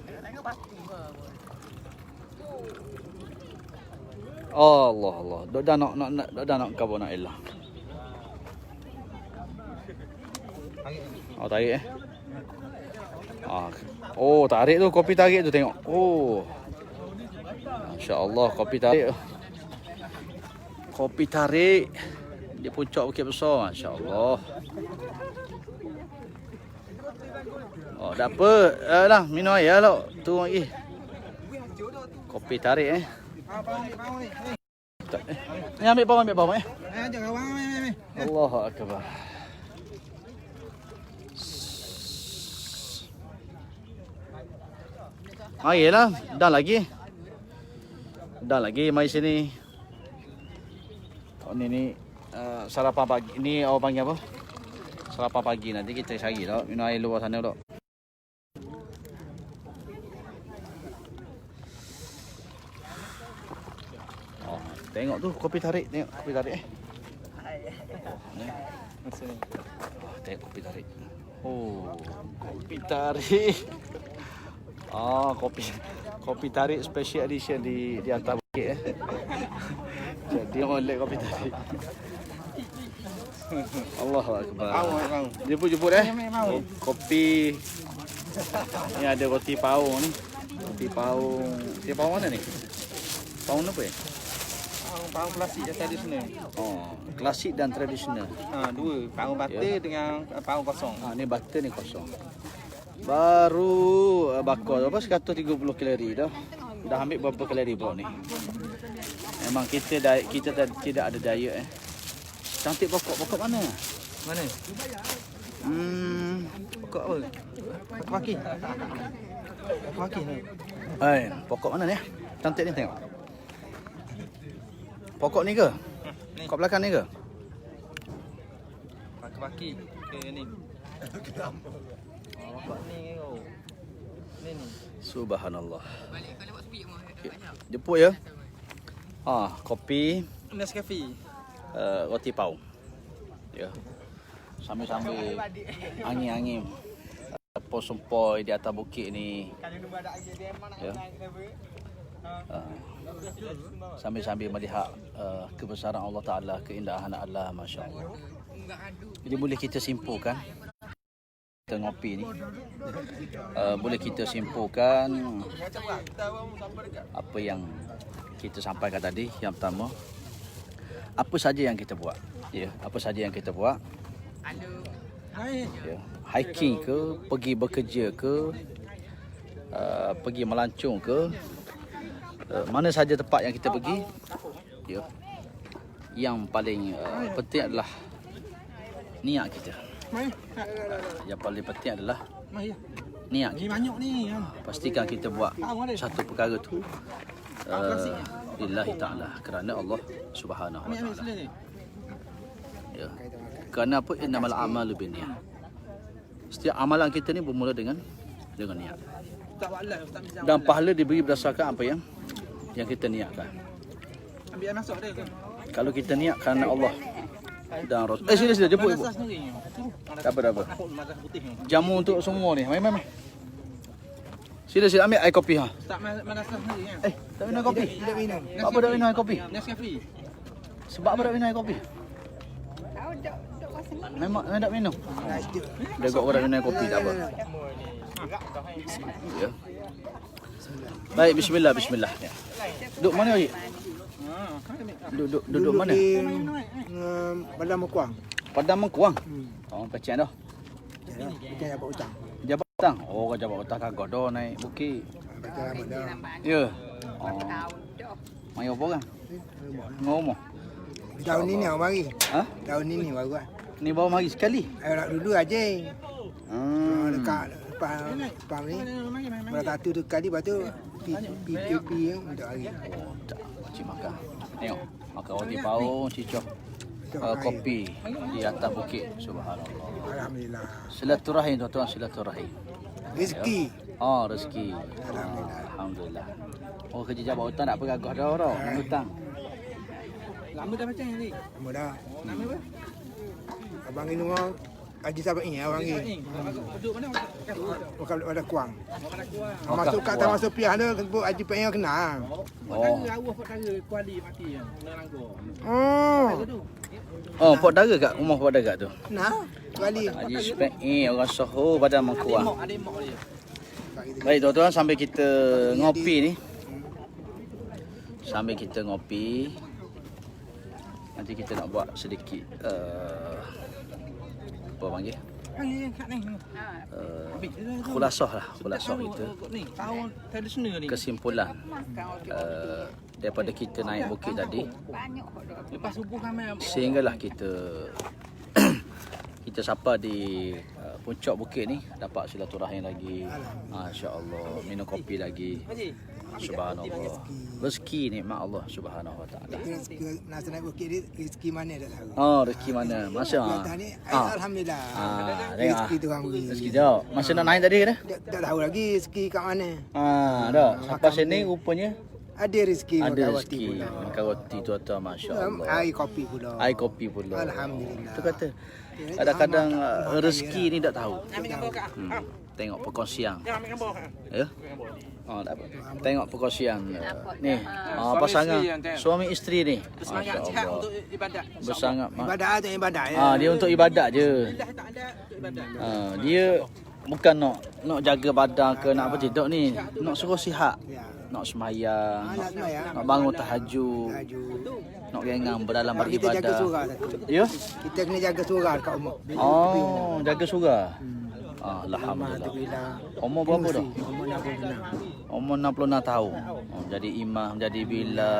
Allah. Dah nak kabur nak elah. Tarik tarik tu, kopi tarik tu tengok. Masya-Allah, kopi tarik. Kopi tarik di puncak Bukit Besar, masya-Allah. Tak apa. Dah minum air lah. Tu lagi. Kopi tarik Ni ambil bawah. Allahu akbar. Marilah, dah lagi mari sini. Ni sarapan pagi. Ni awak panggil apa? Sarapan pagi, nanti kita cari tak minum air luar sana tak. Tengok tu kopi tarik, tengok kopi tarik. Tengok kopi tarik. Kopi tarik. Kopi tarik special edition di atas bukit Jadi molek kopi tarik. Allahu akbar. Jemput kopi. Ni ada roti pau ni. Roti pau. Roti pau mana ni? Pau apa ya? Pau klasik dan tradisional. Klasik dan tradisional. Dua, pau butter dengan pau kosong. Ni butter ni kosong. Baru bakar apa 130 kalori dah. Dah ambil berapa kalori pula ni? Memang kita tidak ada diet Cantik pokok mana? Pokok apa? Pokok maki. Pokok mana ni? Cantik ni tengok. Pokok ni ke? Pokok belakang ni ke? Maki ke ni? Pokok ni ni. Subhanallah. Jemput ya. Kopi. Nescafe. Roti pau. Ya. Sambil-sambil angin-angin sempoi-sempoi di atas bukit ni. Ya. Sambil-sambil melihat kebesaran Allah Ta'ala, keindahan Allah, masya-Allah. Jadi boleh kita simpulkan kita ngopi ni, boleh kita simpulkan apa yang kita sampaikan tadi. Yang pertama, apa saja yang kita buat, ya, apa saja yang kita buat, ya, hiking ke, pergi bekerja ke, pergi melancong ke, mana saja tempat yang kita pergi, ya, yang paling penting adalah niat kita. Yang paling penting adalah niat Ni kita. banyak ni kan. Pastikan kita buat satu perkara tu lillahi ta'ala, kerana Allah Subhanahu wa ta'ala. Sila ni. Ya. Kerana apa? Innamal a'malu binniyat. Setiap amalan kita ni bermula dengan niat. Tak buat live, tak bisa. Dan pahala diberi berdasarkan apa yang kita niatkan. Ambil air masuk dia kan. Kalau kita niat kerana Allah dan Rasul. Sila jemput ibu. Madrasah sendiri. Tak apa. Aku madrasah putih ni. Jamu untuk semua ni. Mai. Sila ambil air kopi ha. Tak madrasah sendiri kan. Tak minum kopi. Tidak minum. Apa tak minum air kopi? Nescafe. Sebab apa tak minum air kopi? Memang tak minum. Dia kok orang minum air kopi tak apa. Ya. Baik, bismillah. Ya. Duduk mana lagi? Duduk mana? Padang Mekuang. Padang Mengkuang. Oh, kecian dah. Kita dapat hutang. Jabat hutang. Oh, kau jabat hutang kagak dah naik bukit. Baca lama dah. Ya. Oh. Mai apa kan? Ngomong. Tahun ni awak mari. Ha? Tahun ni baru lah. Ni bawa mari sekali. Nak dulu aja. Dekat depan ni. Pada satu tu kali lepas tu PKP untuk hari. Oh, tak. Cik makan. Tengok. Makan roti pau, cicok. Kopi di atas bukit. Subhanallah. Alhamdulillah. Silaturahim tuan-tuan, silaturahim. Rezeki. Oh, rezeki. Alhamdulillah. Alhamdulillah. Oh, kerja jabat hutang tak pergagah dah orang. Hutang. Lama dah macam ni. Lama dah. Nama apa? Abang ni orang Haji Sabat ni abang ni. Duduk mana? Bukan ada kuang. Makan Masuk kat taman Sophia tu sebut Haji Peng kenal. Perkara awak perkara kuali mati yang kena langgar. Oh. Oh, Pok Dara kat rumah Pok Dara tu. Nah, kuali. Haji Spek orang Soho Padang Mengkuang. Ada mak dia. Baik tuan-tuan, sambil kita ngopi ni. Sambil kita ngopi, nanti kita nak buat sedikit apa panggil? Kat ni. Khulasah kita. Ni, tahun tradisional ni. Kesimpulan daripada kita naik bukit tadi, Lepas subuh kami sehinggalah kita kita sapa di puncak bukit ni, dapat silaturahim lagi. Masya-Allah, minum kopi lagi. Subhanallah. Rezeki nikmat Allah Subhanahu Wa Taala. Rezeki nak naik bukit ni rezeki mana dah tahu. Oh, rezeki mana? Masa Alhamdulillah. Rezeki tu orang beri. Rezeki dah. Masa nak naik tadi ke? Tak tahu lagi rezeki kat mana. Dah. Sampai sini rupanya ada rezeki ada makan roti rezeki. pula. Makan roti tuan-tuan, masya-Allah. Air kopi pula. Air kopi pula. Alhamdulillah. Tu kata kadang-kadang rezeki ni tak tahu. Tengok perkongsian. ambil gambar kan. Ya. Tak apa. Tengok perkongsian ni. Pasangan suami isteri ni. Semangat sihat untuk ibadat. Bersangat. Ibadat tu ibadat ya. Dia untuk ibadat je. Dah tak ada ibadat. Dia bukan nak jaga badan ke nak apa tidak ni. Nak suruh sihat. Ya. Nak semayang. Nak semayang. Nak bangun tahajud. Laju. Nak gengang berdalam Kita jaga beribadah. surau satu. Ya? Kita kena jaga surau dekat rumah. Oh, jaga surau. Alhamdulillah. Alhamdulillah. Umur berapa dah? Umur 66. Umur 66 tahun. Jadi imam, jadi bila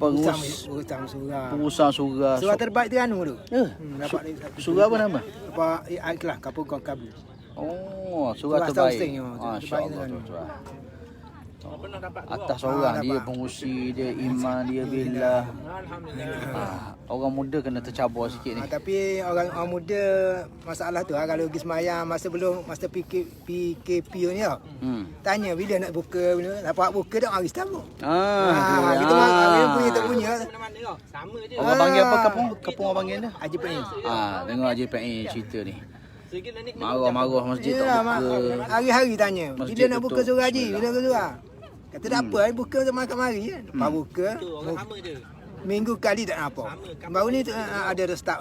Pengurusan surau. pengurusan surau. Surau terbaik tu anu tu. Ya. Dapat Surau apa nama? apa ikhlas kapung kau kabul. Oh, surau Surau terbaik. Tauseng, ya. Masya-Allah, Terbaik tuan-tuan. Pernah dapat Atas orang dia dapat. pengurusi, dia imam, dia bila. Alhamdulillah. Orang muda kena tercabar sikit ni. Tapi orang muda masalah tu kalau pergi semayang masa PKP ni tau. Tanya bila nak buka bila dapat buka dah hari setabuk. Kita punya tak punya. Mana-mana kau? Sama je. Orang panggil apa kapung? Kapung orang panggil dia? Haji Peng. Dengar Haji PE cerita ni. Sikit nak ni. Marah-marah masjid tak Ya, buka. hari-hari tanya. Masjid Bila nak buka tutup. surau haji? Bila buka surau? Kata tak apa, buka untuk makan mari je. Lepas buka. Tu orang sama je. Minggu kali tak apa. Baru ni ada ustaz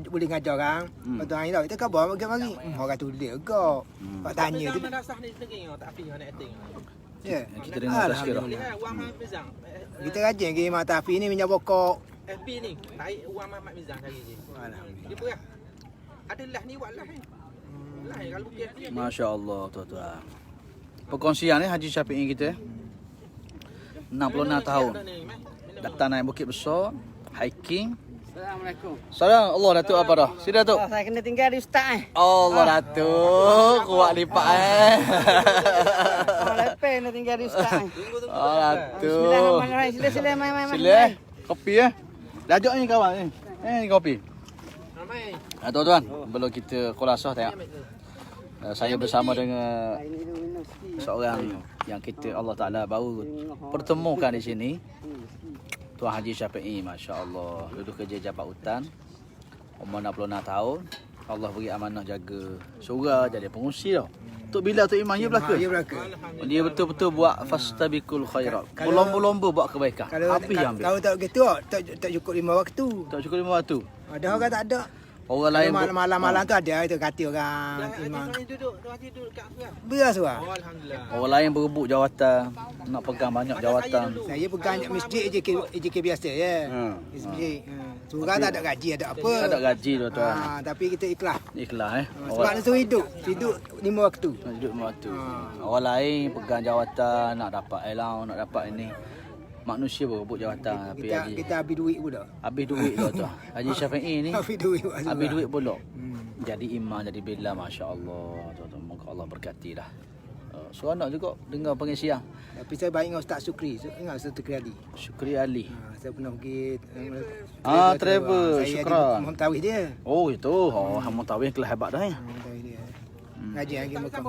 boleh ngajar orang. Lepas tu hari dah kita khabar mari. Orang tulis ke. Pak tanya tu. Madrasah ni negeri tak pi nak acting. Ya. Kita dengar tazkirah. Wang Mat Mizang. Kita rajin ke Mak Tafi ni minyak pokok. FB ni, tarik Wang Mat Mizang cari je. Dia perah. Ada lah ni buat lah ni. Lah kalau bukan dia. Masya-Allah tuan-tuan. Perkongsian ni Haji Syafi'i kita 66 tahun. Datang naik Bukit Besar, hiking. Assalamualaikum. Salam Allah Datuk apa dah? Sini Datuk. Saya kena tinggal di ustaz Allah Datuk, kuat lipat lepas nak tinggal di ustaz. Allah Datuk. Bismillahirrahmanirrahim. Sila main. Sila. Kopi Dah ajak ni kawan ni. Ni kopi. Ramai. Tuan-tuan, belum kita kolasah tengok. Saya bersama dengan seorang yang kita Allah Ta'ala baru pertemukan di sini. Tuan Haji Syafi'i, Masya Allah. Duduk kerja Jabat Hutan. Umur 66 tahun. Allah beri amanah jaga surau, jadi pengungsi tau. Tok Bilal, Tok Iman, dia belaka. Ya belaka. Dia betul-betul buat fastabiqul khairat. Berlomba-lomba buat kebaikan. Apa yang ambil? Kalau tak gitu, tak cukup 5 waktu. Tak cukup 5 waktu. Ada orang tak ada. Orang lain malam-malam tu ada itu kata orang imam. Duduk kat atas. Beras wah. Oh alhamdulillah. Orang lain berebut jawatan, nak pegang banyak jawatan. Saya pegang masjid EJK biasa ya. Masjid. Surah tak ada gaji ada apa. Tak ada gaji tuan-tuan. Tapi kita ikhlas. Ikhlas Sebab nak suruh hidup 5 waktu. Nak hidup 5 waktu. Orang lain pegang jawatan, nak dapat allowance, nak dapat ini. Manusia berebut jawatan tapi kita habis duit pula. Habis duit tuan-tuan. Haji Syafi'i ni Habis duit. habis duit pula. Jadi imam, jadi bila, masya-Allah tuan-tuan. Moga Allah berkati dah. Seronok juga dengar pengisian. Tapi saya baik dengan Ustaz Sukri. Ingat Ustaz Sukri Ali. Syukri Ali. Saya pernah pergi travel, syukran. Saya tawih dia. Oh itu. Oh, Hamam Tawih kelas hebat dah ya. Tawih dia. Ngaji lagi Mekah.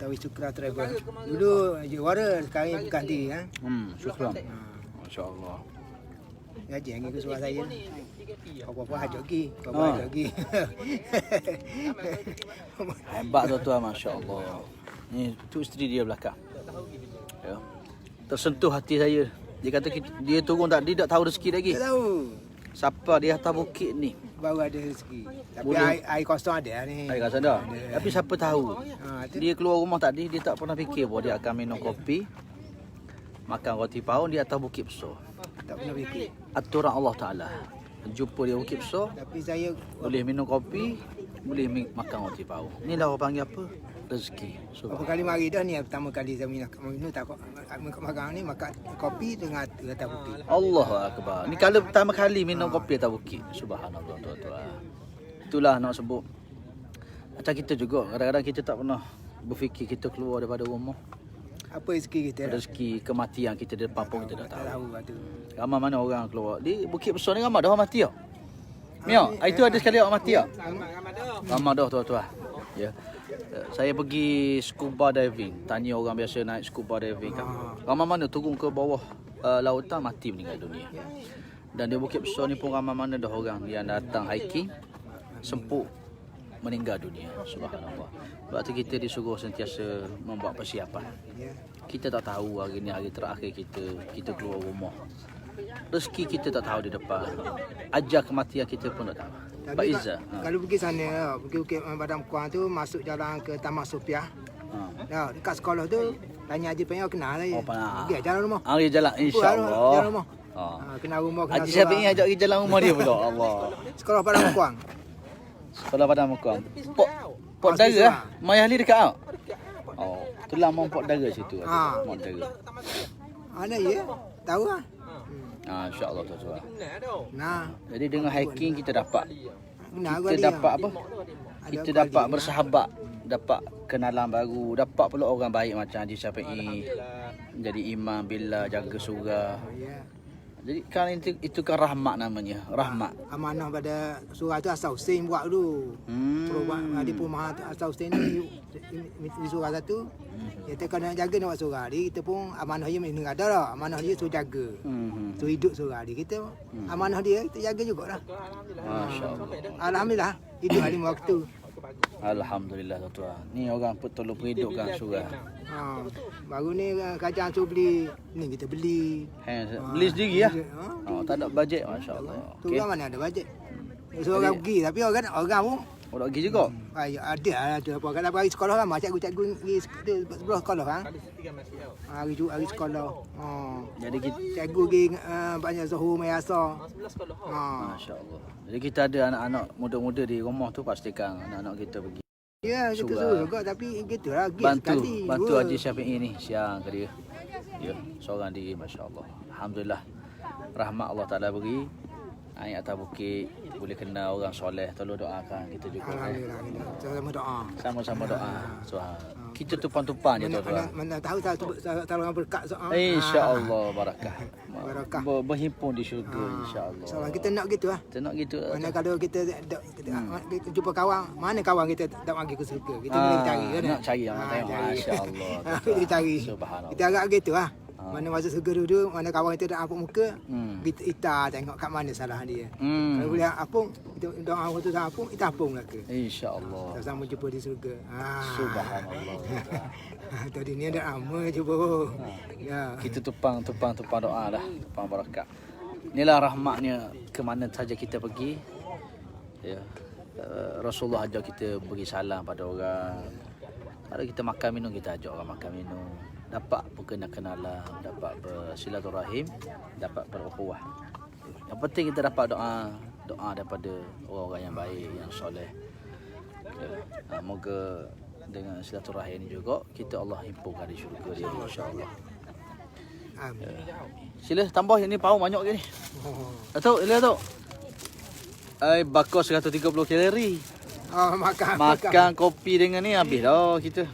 Tawih Sukra travel. Dulu juara, sekarang ganti ha. Syukran. Masya-Allah. Ngaji lagi ke suara saya. Apa-apa hajat lagi. Apa-apa hajat lagi. Hebat tuan-tuan, masya-Allah. Ni tu isteri dia belakang. Ya. Tersentuh hati saya. Dia kata dia turun tak, dia tak tahu rezeki lagi. Tak tahu. Siapa di atas bukit ni? Baru ada rezeki. Tapi Boleh. air kosong ada ni. Saya rasa dah. Tapi siapa tahu? Tu. Dia keluar rumah tadi, dia tak pernah fikir bahawa dia akan minum kopi, makan roti paun di atas Bukit Besar. Tak pernah fikir. Aturan Allah Ta'ala. Jumpa dia Bukit Besar, Tapi saya boleh minum kopi, boleh makan roti paun. Ni dah orang panggil apa? Rezeki. berapa kali mari dah ni pertama kali saya minum tak makan ni makan kopi dengan atas bukit. Allahu Akbar. Ni kalau pertama kali minum kopi atas bukit. Subhanallah tuan-tuan. Itulah nak sebut. Macam kita juga. Kadang-kadang kita tak pernah berfikir kita keluar daripada rumah. Apa rezeki kita? Rezeki kematian kita di depan pun kita dah tahu. Tahu tu. Ramai mana orang keluar. Di Bukit Besar ni ramai dah orang mati tau. Mio, itu ada sekali orang mati tau. Ramai dah tuan-tuan. Ya. Saya pergi scuba diving. Tanya orang biasa naik scuba diving kan. Ramai mana turun ke bawah lautan mati meninggal dunia. Dan di Bukit Besar ni pun ramai mana dah orang yang datang hiking semput meninggal dunia. Subhanallah. Sebab tu kita disuruh sentiasa membuat persiapan. Kita tak tahu hari ni hari terakhir kita keluar rumah. Rezeki kita tak tahu di depan. Ajal kematian kita pun tak tahu. Tapi Pak Izzah. kalau pergi sana, pergi Bukit Padang Kuang tu masuk jalan ke Taman Sophia. Nah, dekat sekolah tu tanya Haji Penyok kenal saya. Oh, pernah. Pergi jalan rumah. Hari jalan insya-Allah. Jalan rumah. Kenal rumah, kenal Haji Syafi'i ajak pergi jalan rumah dia pula. Allah. Sekolah Padang Kuang. Sekolah Padang Mukuang. Pok Dara lah. Mayah Ali dekat tau. Oh, tu lah mau Pok Dara situ. Pok Dara. Ada ya? Tahu ah. Insya-Allah tuan-tuan. Nah, Jadi dengan hiking kita dapat kenal kita dapat apa? Kita dapat bersahabat, dapat kenalan baru, dapat pula orang baik macam Haji Syafi'i. Jadi imam bila jaga surau. Jadi kan itu kan rahmat namanya, rahmat. Amanah pada surau tu Asal Hussein buat dulu. Perubahan di perumahan Asal Hussein ni di surau satu. Kita kena jaga nak buat surau dia. Kita pun amanah dia memang ada lah. Amanah dia suruh jaga. Suruh hidup surau dia. Kita amanah dia kita jaga jugalah. Masya-Allah. Alhamdulillah hidup 5 waktu. Alhamdulillah tuan. Ni orang pun tolong perhidupkan surau. Baru ni kacang tu beli, ni kita beli. Beli sendiri lah. Ha. Tak ada bajet, masya-Allah. Tu Okey. kan mana ada bajet. Seorang pergi tapi orang pun Orang pergi juga. ada apa kalau pergi sekolah kan cikgu pergi sebelah sekolah kan. Kali setiap masih tau. Hari sekolah. Jadi kita Cikgu pergi banyak Zuhur Mayasa. Sebelah sekolah. masya-Allah. Jadi kita ada anak-anak muda-muda di rumah tu pastikan anak-anak kita pergi Ya, kita suruh juga tapi gitulah bantu Haji Syafi'i ni siang ke dia. Ya, seorang diri masya-Allah. Alhamdulillah. Rahmat Allah Taala beri. Naik atas bukit boleh kenal orang soleh, tolong doakan kita juga. Alhamdulillah. Sama doa. Sama-sama doa. So, kita tumpang-tumpang je tuan-tuan. Mana tahu tolong berkat soal. Insya-Allah barakah. Barakah. Berhimpun di syurga insya-Allah. So kita nak gitu lah. Kita nak gitu. Mana kalau kita jumpa kawan, mana kawan kita tak pergi ke surga. Kita boleh cari kan. Nak cari yang tengok masya-Allah. Kita cari. Subhanallah. Kita agak gitu lah. Mana masuk surga dulu, mana kawan kita dah apung muka, kita tengok kat mana salah dia. Kalau boleh apung, kita doa waktu dah apung, kita apung lah ke. Insya-Allah. Sama jumpa di surga. Subhanallah. Tadi ni ada lama jumpa. Ya. Kita tumpang doa dah, tumpang barakat. Inilah rahmatnya ke mana saja kita pergi. Ya. Rasulullah ajak kita beri salam pada orang. Kalau kita makan minum, kita ajak orang makan minum. Dapat berkenal-kenalan, dapat bersilaturahim, dapat berukhuwah. Yang penting kita dapat doa daripada orang-orang yang baik, yang soleh. Ya. Moga dengan silaturahim ini juga kita Allah himpunkan di syurga dia insya-Allah. Amin. Sila tambah yang ni paung banyak ke ni. Datuk, sila Datuk. Bakar 130 kalori. Makan kopi dengan ni habis dah kita.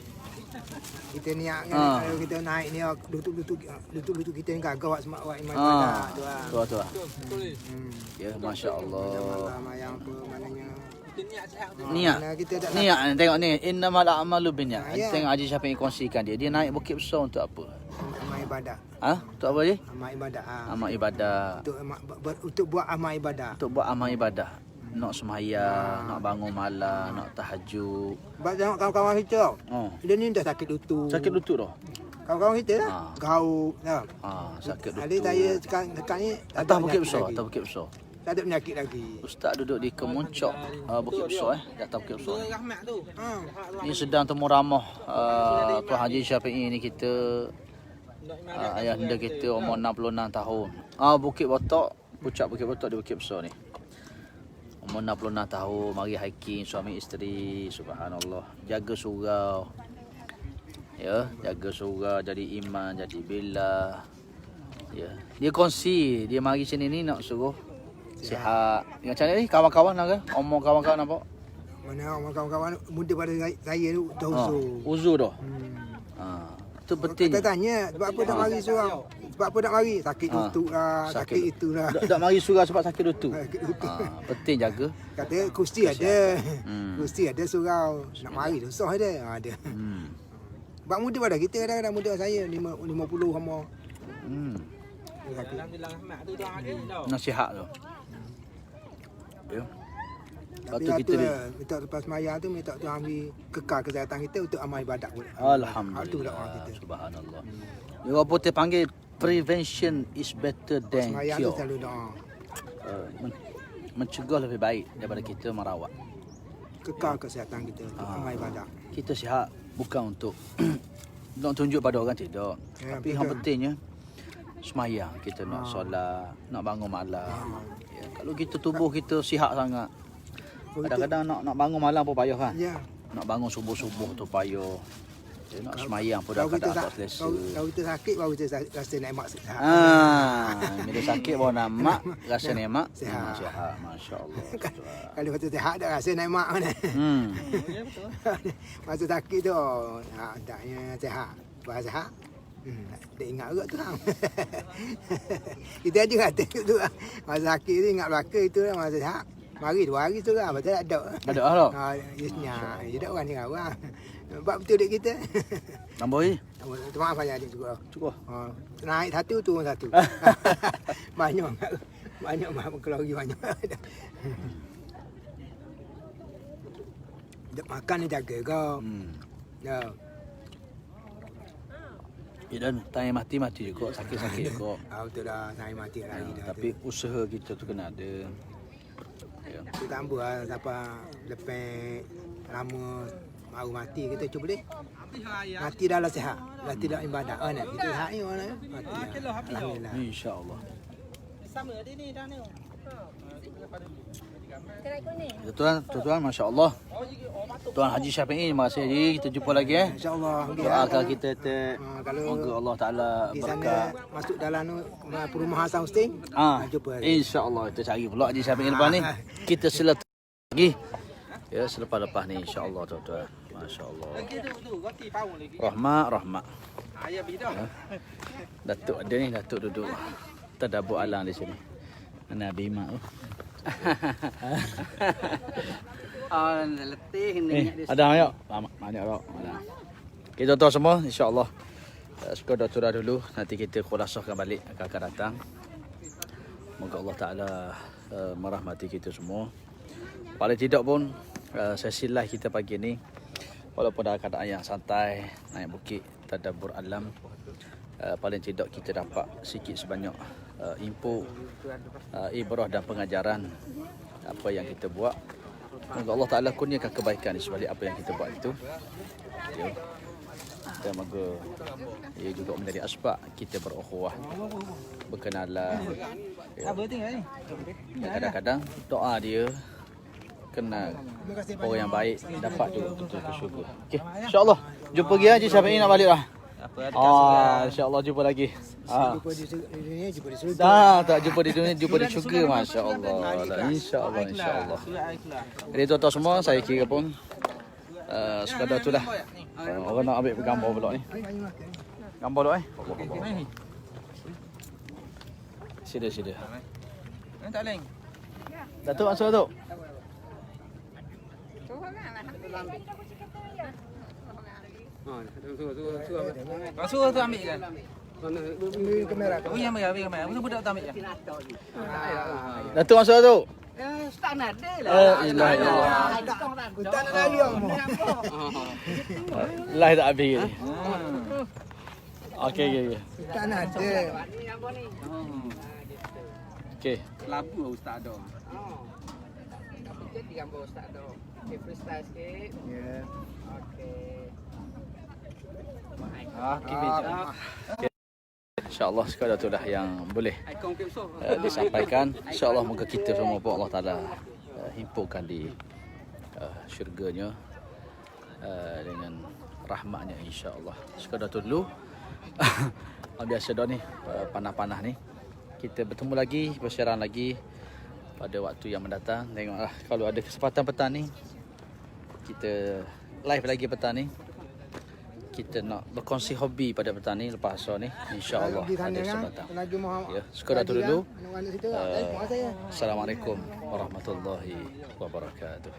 Kita niat kalau kita naik ni lutut kita ni gagau awak iman ibadah tu lah. Tu. Ya masya-Allah. Yang apa maknanya Kita niat sihat tu. Niat tengok ni innamal a'malu binniyat. Tengok Haji Syafi'i kongsikan dia naik Bukit Besar untuk apa? amal ibadah. Untuk apa je? Amal ibadah. Amal ibadah. Untuk buat amal ibadah. Untuk buat amal ibadah. Nak sembahyang, nak bangun malam, nak tahajud. Sebab tengok kawan-kawan kita. Dia ni dah sakit lutut. Sakit lutut dah. Kawan-kawan kita lah. Gauk. Sakit lutut. Ada saya sekarang ni atas Bukit Besar, atas Bukit Besar. Tak ada penyakit lagi. Ustaz duduk di Kemuncak Bukit Besar di atas Bukit Besar. Rahmat tu. Ni sedang temu ramah Tuan Haji Syafi'i ni kita ayahanda kita umur 66 tahun. Bukit Botok, puncak Bukit Botok di Bukit Besar ni. Umur 66 tahun, mari hiking suami isteri, subhanallah. Jaga surau. Ya, jaga surau, jadi iman, jadi bila. Ya. Dia kongsi, dia mari sini ni nak suruh sihat. Macam ni kawan-kawan nak ke? Omong kawan-kawan nampak? Mana kawan-kawan muda pada saya tu dah uzur. Uzur dah. Itu penting. Kita tanya sebab apa tak mari surau? Sebab apa tak mari? Sakit lutut lah, sakit itulah. Tak mari surau sebab sakit lutut. Penting jaga. Kata kursi ada. Kursi ada surau. Nak mari susah ada. Ada. Sebab muda pada kita kadang-kadang muda saya 50 sama. Alhamdulillah rahmat tu dah ada tau. Nasihat tu. Ya. Tapi kita minta lepas maya tu minta Tuhan ambil kekal kesihatan kita untuk amal ibadat pula. Alhamdulillah. Subhanallah. Dia orang putih panggil prevention is better than Maya tu cure. selalu doa. Mencegah lebih baik daripada kita merawat. Kekal kesihatan kita untuk amal ibadat. Kita sihat bukan untuk nak tunjuk pada orang tidak. Tapi yang pentingnya semayang, kita nak solat, nak bangun malam. Ya, kalau kita tubuh kita sihat sangat. Kadang-kadang nak bangun malam pun payah kan? Ya. Nak bangun subuh-subuh tu payah. Ya, nak semayang pun dah kadang tak selesa. Kalau kita sakit baru kita rasa nikmat sihat. Bila sakit baru nak rasa nikmat sihat. Masya-Allah. Kalau kita sihat dah rasa nikmat mana. Ya betul. Masa sakit tu taknya sihat. Bahasa sihat. Dia ingat juga tu hang. Kita ada kata tu. Masa sakit tu ingat belaka itu lah masa sihat. Mari 2 hari tu lah, betul tak ada. Ada lah. Yesnya, dia dak orang ni orang. Buat betul dek kita. Tambah ni. Maaf saya adik cukup. Cukup. Naik satu turun satu. Banyak mak keluarga banyak. Duk makan dia jaga kau. Ya. Ya, dan time mati-mati juga, sakit-sakit juga. Betul dah, saya mati lagi dah. Tapi usaha kita tu kena ada. Ya. Kita tambah lah siapa lepas lama baru mati kita cuba deh. Mati dah lah sihat. Dah tidak ibadat kan. Kita sihat ni orang mati. Alhamdulillah. InsyaAllah. Sama dia ni dah ni. Tuan-tuan, Masya Allah. Tuan Haji Syafi'i, terima kasih Haji. Kita jumpa lagi InsyaAllah. Doakan kita Kalau moga Allah Ta'ala di sana berkat. masuk dalam perumahan Hasan Hussein. Jumpa. InsyaAllah kita cari pula Haji Syafi'i lepas ni. Kita silaturahmi lagi. Ya, selepas-lepas ni insyaAllah tuan-tuan. Masya Allah. Lagi tu roti power lagi. Rahmat. Ayah bidah. Datuk ada ni, Datuk duduk tadabbur alang di sini. Nabi Mak tu. Letih ni. Ada ayok. Banyak ayok. Okay, tuan-tuan semua, insya-Allah. Sekadar turah dulu, nanti kita khulasahkan balik akan datang. Moga Allah Taala merahmati kita semua. Paling tidak pun sesi live kita pagi ni walaupun dalam keadaan yang santai, naik bukit, tadabbur alam, paling tidak kita dapat sikit sebanyak info, ibrah dan pengajaran apa yang kita buat. Moga Allah Taala kurniakan kebaikan di sebalik apa yang kita buat itu. Ya. Dan moga ia juga menjadi asbab kita berukhuwah, berkenalan. Ya. Kadang-kadang doa dia kena orang yang baik dapat juga betul ke syurga. Okey, insya-Allah jumpa lagi Haji Syafi'i nak balik dah. Insya-Allah jumpa lagi. Jumpa di dunia, jumpa di surga. Tak jumpa di dunia, jumpa di syurga, masya-Allah. Insya-Allah. Jadi tuan-tuan semua, saya kira pun sekadar itulah. Orang nak ambil gambar pula ni. Gambar dulu Sida. Tak leng. Datuk masuk Datuk. Masuk tu ambil kan. Ambil kamera. Oh yang ambil kamera. Mesti budak tu ambil je. Datuk masuk Datuk. Start nak ada lah. Ilah. Tak nak lari orang. Live tak habis ni. Okey. Tak nak ada. Okey. Labu ustaz ada. Jadi gambar ustaz tu. Okey, freestyle sikit. Ya. Okey. InsyaAllah sekadar itulah yang boleh Ikon kepso. disampaikan. InsyaAllah moga kita semua pun Allah Ta'ala himpunkan di syurganya dengan rahmatnya insyaAllah. Sekadar itu dulu. Biasa dah ni panah-panah ni. Kita bertemu lagi, bersiaran lagi pada waktu yang mendatang. Tengoklah kalau ada kesempatan petang ni kita live lagi petang ni. Kita nak berkongsi hobi pada petang ni lepas asar ni insya-Allah ada kesempatan. Ya, sekadar itu dulu. Assalamualaikum warahmatullahi wabarakatuh.